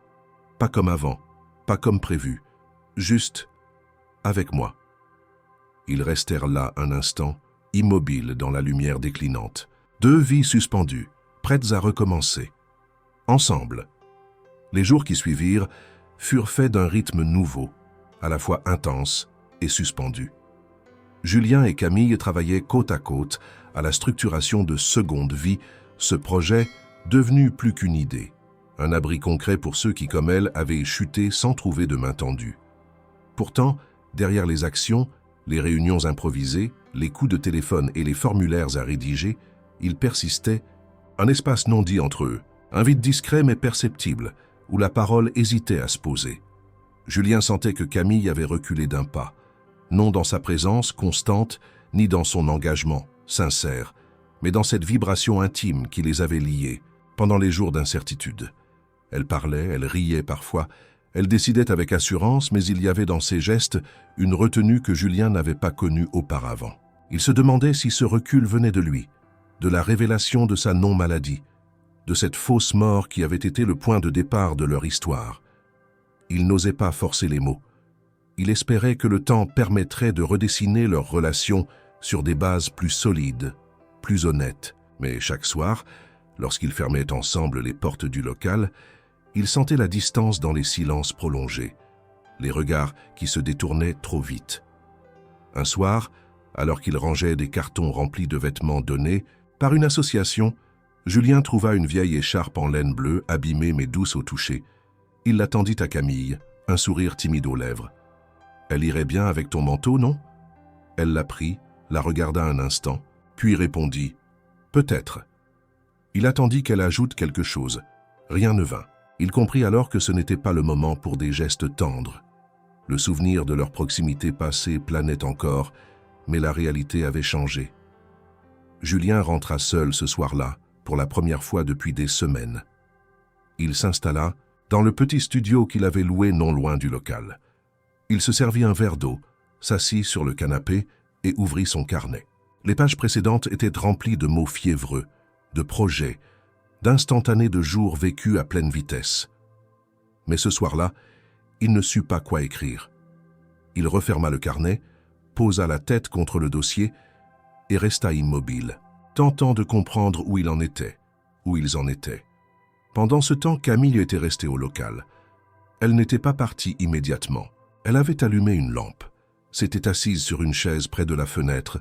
Pas comme avant, pas comme prévu. Juste avec moi. » Ils restèrent là un instant, immobiles dans la lumière déclinante. Deux vies suspendues, prêtes à recommencer. Ensemble. Les jours qui suivirent furent faits d'un rythme nouveau, à la fois intense et suspendu. Julien et Camille travaillaient côte à côte à la structuration de Seconde Vie, ce projet devenu plus qu'une idée, un abri concret pour ceux qui, comme elle, avaient chuté sans trouver de main tendue. Pourtant, derrière les actions, les réunions improvisées, les coups de téléphone et les formulaires à rédiger, il persistait un espace non dit entre eux, un vide discret mais perceptible, où la parole hésitait à se poser. Julien sentait que Camille avait reculé d'un pas, non dans sa présence constante, ni dans son engagement sincère, mais dans cette vibration intime qui les avait liés pendant les jours d'incertitude. Elle parlait, elle riait parfois, elle décidait avec assurance, mais il y avait dans ses gestes une retenue que Julien n'avait pas connue auparavant. Il se demandait si ce recul venait de lui, de la révélation de sa non-maladie, de cette fausse mort qui avait été le point de départ de leur histoire. Il n'osait pas forcer les mots. Il espérait que le temps permettrait de redessiner leur relation sur des bases plus solides, plus honnêtes. Mais chaque soir, lorsqu'ils fermaient ensemble les portes du local, il sentait la distance dans les silences prolongés, les regards qui se détournaient trop vite. Un soir, alors qu'il rangeait des cartons remplis de vêtements donnés par une association, Julien trouva une vieille écharpe en laine bleue, abîmée mais douce au toucher. Il la tendit à Camille, un sourire timide aux lèvres. « Elle irait bien avec ton manteau, non ?» Elle la prit, la regarda un instant, puis répondit « Peut-être ». Il attendit qu'elle ajoute quelque chose. Rien ne vint. Il comprit alors que ce n'était pas le moment pour des gestes tendres. Le souvenir de leur proximité passée planait encore, mais la réalité avait changé. Julien rentra seul ce soir-là, pour la première fois depuis des semaines. Il s'installa dans le petit studio qu'il avait loué non loin du local. Il se servit un verre d'eau, s'assit sur le canapé et ouvrit son carnet. Les pages précédentes étaient remplies de mots fiévreux, de projets, d'instantanés de jours vécus à pleine vitesse. Mais ce soir-là, il ne sut pas quoi écrire. Il referma le carnet, posa la tête contre le dossier et resta immobile, tentant de comprendre où il en était, où ils en étaient. Pendant ce temps, Camille était restée au local. Elle n'était pas partie immédiatement. Elle avait allumé une lampe, s'était assise sur une chaise près de la fenêtre,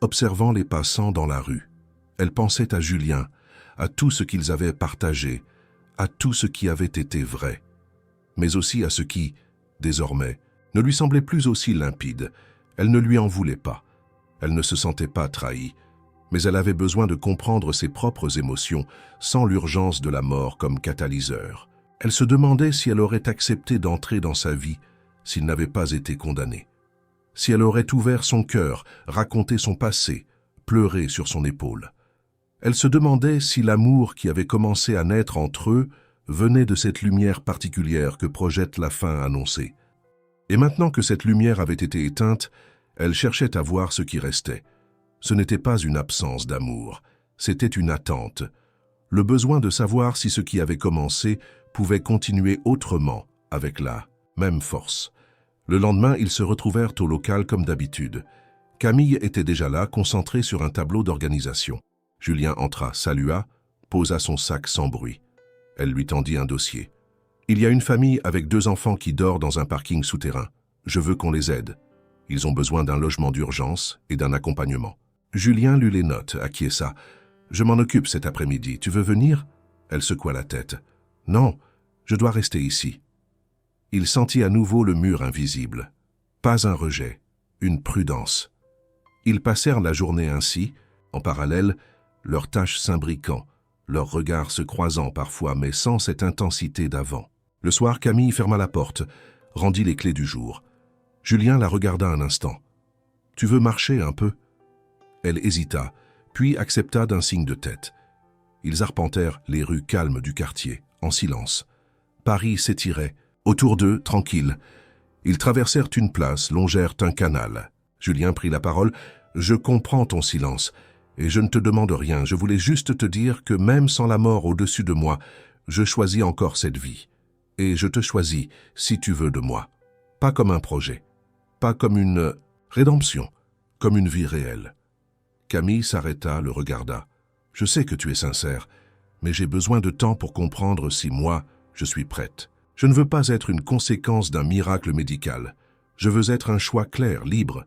observant les passants dans la rue. Elle pensait à Julien, à tout ce qu'ils avaient partagé, à tout ce qui avait été vrai, mais aussi à ce qui, désormais, ne lui semblait plus aussi limpide. Elle ne lui en voulait pas. Elle ne se sentait pas trahie, mais elle avait besoin de comprendre ses propres émotions sans l'urgence de la mort comme catalyseur. Elle se demandait si elle aurait accepté d'entrer dans sa vie s'il n'avait pas été condamné. Si elle aurait ouvert son cœur, raconté son passé, pleuré sur son épaule. Elle se demandait si l'amour qui avait commencé à naître entre eux venait de cette lumière particulière que projette la fin annoncée. Et maintenant que cette lumière avait été éteinte, elle cherchait à voir ce qui restait. Ce n'était pas une absence d'amour, c'était une attente, le besoin de savoir si ce qui avait commencé pouvait continuer autrement, avec la même force. Le lendemain, ils se retrouvèrent au local comme d'habitude. Camille était déjà là, concentrée sur un tableau d'organisation. Julien entra, salua, posa son sac sans bruit. Elle lui tendit un dossier. « Il y a une famille avec 2 enfants qui dort dans un parking souterrain. Je veux qu'on les aide. Ils ont besoin d'un logement d'urgence et d'un accompagnement. » Julien lut les notes, acquiesça. « Je m'en occupe cet après-midi. Tu veux venir ?» Elle secoua la tête. « Non, je dois rester ici. » Il sentit à nouveau le mur invisible. Pas un rejet, une prudence. Ils passèrent la journée ainsi, en parallèle, leurs tâches s'imbriquant, leurs regards se croisant parfois, mais sans cette intensité d'avant. Le soir, Camille ferma la porte, rendit les clés du jour. Julien la regarda un instant. « Tu veux marcher un peu ?» Elle hésita, puis accepta d'un signe de tête. Ils arpentèrent les rues calmes du quartier, en silence. Paris s'étirait. Autour d'eux, tranquilles. Ils traversèrent une place, longèrent un canal. Julien prit la parole. « Je comprends ton silence, et je ne te demande rien. Je voulais juste te dire que même sans la mort au-dessus de moi, je choisis encore cette vie. Et je te choisis, si tu veux de moi. Pas comme un projet, pas comme une rédemption, comme une vie réelle. » Camille s'arrêta, le regarda. « Je sais que tu es sincère, mais j'ai besoin de temps pour comprendre si moi, je suis prête. Je ne veux pas être une conséquence d'un miracle médical. Je veux être un choix clair, libre. »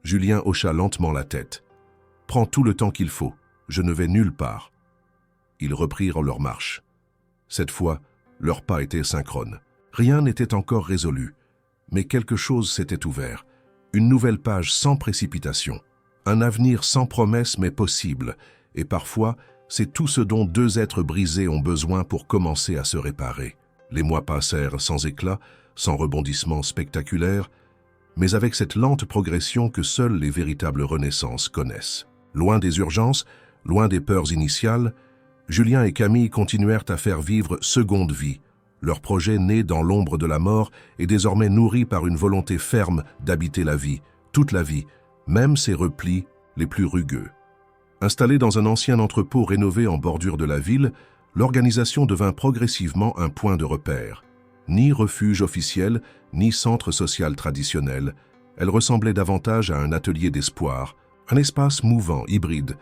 Julien hocha lentement la tête. « Prends tout le temps qu'il faut. Je ne vais nulle part. » Ils reprirent leur marche. Cette fois, leurs pas étaient synchrones. Rien n'était encore résolu, mais quelque chose s'était ouvert. Une nouvelle page sans précipitation. Un avenir sans promesse mais possible. Et parfois, c'est tout ce dont 2 êtres brisés ont besoin pour commencer à se réparer. Les mois passèrent sans éclat, sans rebondissement spectaculaire, mais avec cette lente progression que seules les véritables renaissances connaissent. Loin des urgences, loin des peurs initiales, Julien et Camille continuèrent à faire vivre seconde vie. Leur projet né dans l'ombre de la mort est désormais nourri par une volonté ferme d'habiter la vie, toute la vie, même ses replis les plus rugueux. Installée dans un ancien entrepôt rénové en bordure de la ville, l'organisation devint progressivement un point de repère. Ni refuge officiel, ni centre social traditionnel, elle ressemblait davantage à un atelier d'espoir, un espace mouvant, hybride,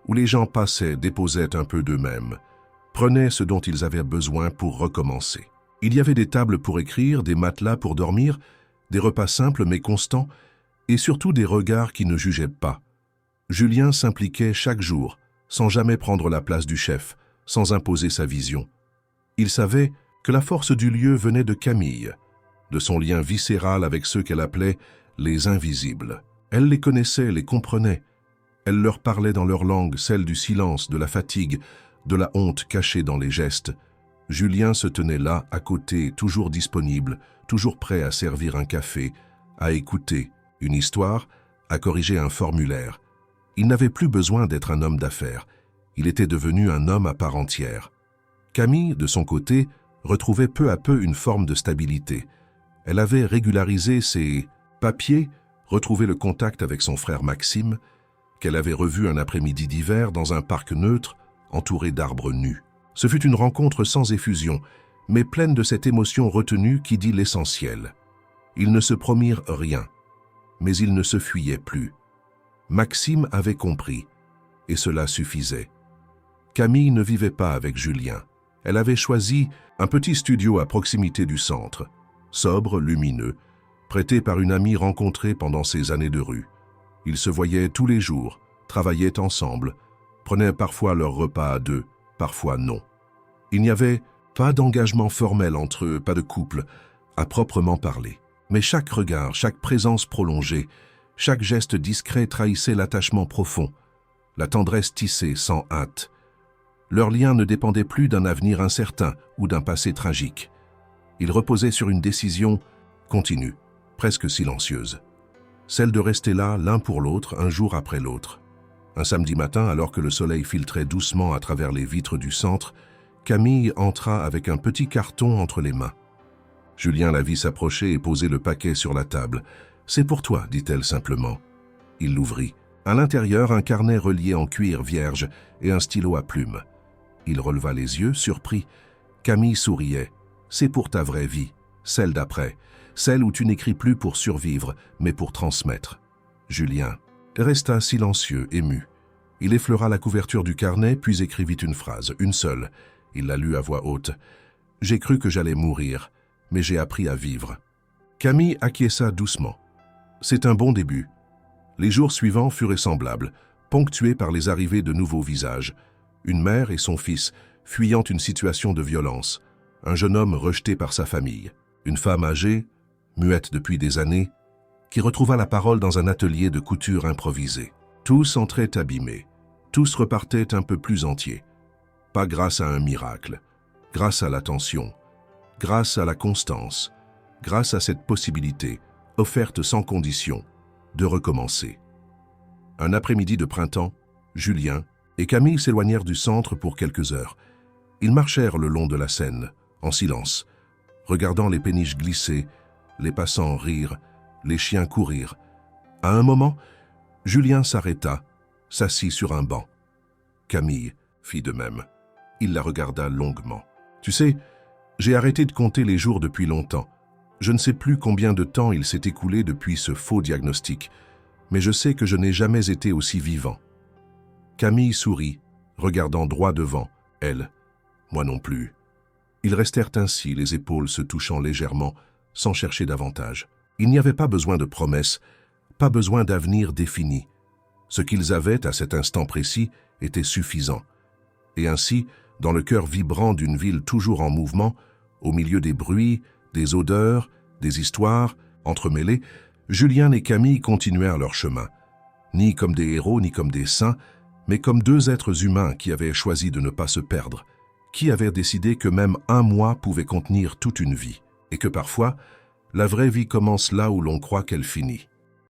où les gens passaient, déposaient un peu d'eux-mêmes, prenaient ce dont ils avaient besoin pour recommencer. Il y avait des tables pour écrire, des matelas pour dormir, des repas simples mais constants, et surtout des regards qui ne jugeaient pas. Julien s'impliquait chaque jour, sans jamais prendre la place du chef, sans imposer sa vision. Il savait que la force du lieu venait de Camille, de son lien viscéral avec ceux qu'elle appelait les invisibles. Elle les connaissait, les comprenait. Elle leur parlait dans leur langue, celle du silence, de la fatigue, de la honte cachée dans les gestes. Julien se tenait là, à côté, toujours disponible, toujours prêt à servir un café, à écouter une histoire, à corriger un formulaire. Il n'avait plus besoin d'être un homme d'affaires. Il était devenu un homme à part entière. Camille, de son côté, retrouvait peu à peu une forme de stabilité. Elle avait régularisé ses papiers, retrouvé le contact avec son frère Maxime, qu'elle avait revu un après-midi d'hiver dans un parc neutre, entouré d'arbres nus. Ce fut une rencontre sans effusion, mais pleine de cette émotion retenue qui dit l'essentiel. Ils ne se promirent rien, mais ils ne se fuyaient plus. Maxime avait compris, et cela suffisait. Camille ne vivait pas avec Julien. Elle avait choisi un petit studio à proximité du centre, sobre, lumineux, prêté par une amie rencontrée pendant ses années de rue. Ils se voyaient tous les jours, travaillaient ensemble, prenaient parfois leur repas à deux, parfois non. Il n'y avait pas d'engagement formel entre eux, pas de couple, à proprement parler. Mais chaque regard, chaque présence prolongée, chaque geste discret trahissait l'attachement profond, la tendresse tissée sans hâte. Leur lien ne dépendait plus d'un avenir incertain ou d'un passé tragique. Il reposait sur une décision continue, presque silencieuse. Celle de rester là l'un pour l'autre, un jour après l'autre. Un samedi matin, alors que le soleil filtrait doucement à travers les vitres du centre, Camille entra avec un petit carton entre les mains. Julien la vit s'approcher et poser le paquet sur la table. « C'est pour toi », dit-elle simplement. Il l'ouvrit. À l'intérieur, un carnet relié en cuir vierge et un stylo à plumes. Il releva les yeux, surpris. Camille souriait. « C'est pour ta vraie vie, celle d'après, celle où tu n'écris plus pour survivre, mais pour transmettre. » Julien resta silencieux, ému. Il effleura la couverture du carnet, puis écrivit une phrase, une seule. Il la lut à voix haute. « J'ai cru que j'allais mourir, mais j'ai appris à vivre. » Camille acquiesça doucement. C'est un bon début. Les jours suivants furent semblables, ponctués par les arrivées de nouveaux visages. Une mère et son fils, fuyant une situation de violence. Un jeune homme rejeté par sa famille. Une femme âgée, muette depuis des années, qui retrouva la parole dans un atelier de couture improvisé. Tous entraient abîmés. Tous repartaient un peu plus entiers. Pas grâce à un miracle, grâce à l'attention, grâce à la constance, grâce à cette possibilité, offerte sans condition, de recommencer. Un après-midi de printemps, Julien et Camille s'éloignèrent du centre pour quelques heures. Ils marchèrent le long de la Seine, en silence, regardant les péniches glisser, les passants rire, les chiens courir. À un moment, Julien s'arrêta, s'assit sur un banc. Camille fit de même. Il la regarda longuement. « Tu sais, j'ai arrêté de compter les jours depuis longtemps. Je ne sais plus combien de temps il s'est écoulé depuis ce faux diagnostic, mais je sais que je n'ai jamais été aussi vivant. » Camille sourit, regardant droit devant, elle. Moi non plus. Ils restèrent ainsi, les épaules se touchant légèrement, sans chercher davantage. Il n'y avait pas besoin de promesses, pas besoin d'avenir défini. Ce qu'ils avaient à cet instant précis était suffisant. Et ainsi, dans le cœur vibrant d'une ville toujours en mouvement, au milieu des bruits, des odeurs, des histoires, entremêlées, Julien et Camille continuèrent leur chemin. Ni comme des héros, ni comme des saints, mais comme deux êtres humains qui avaient choisi de ne pas se perdre, qui avaient décidé que même un mois pouvait contenir toute une vie, et que parfois, la vraie vie commence là où l'on croit qu'elle finit.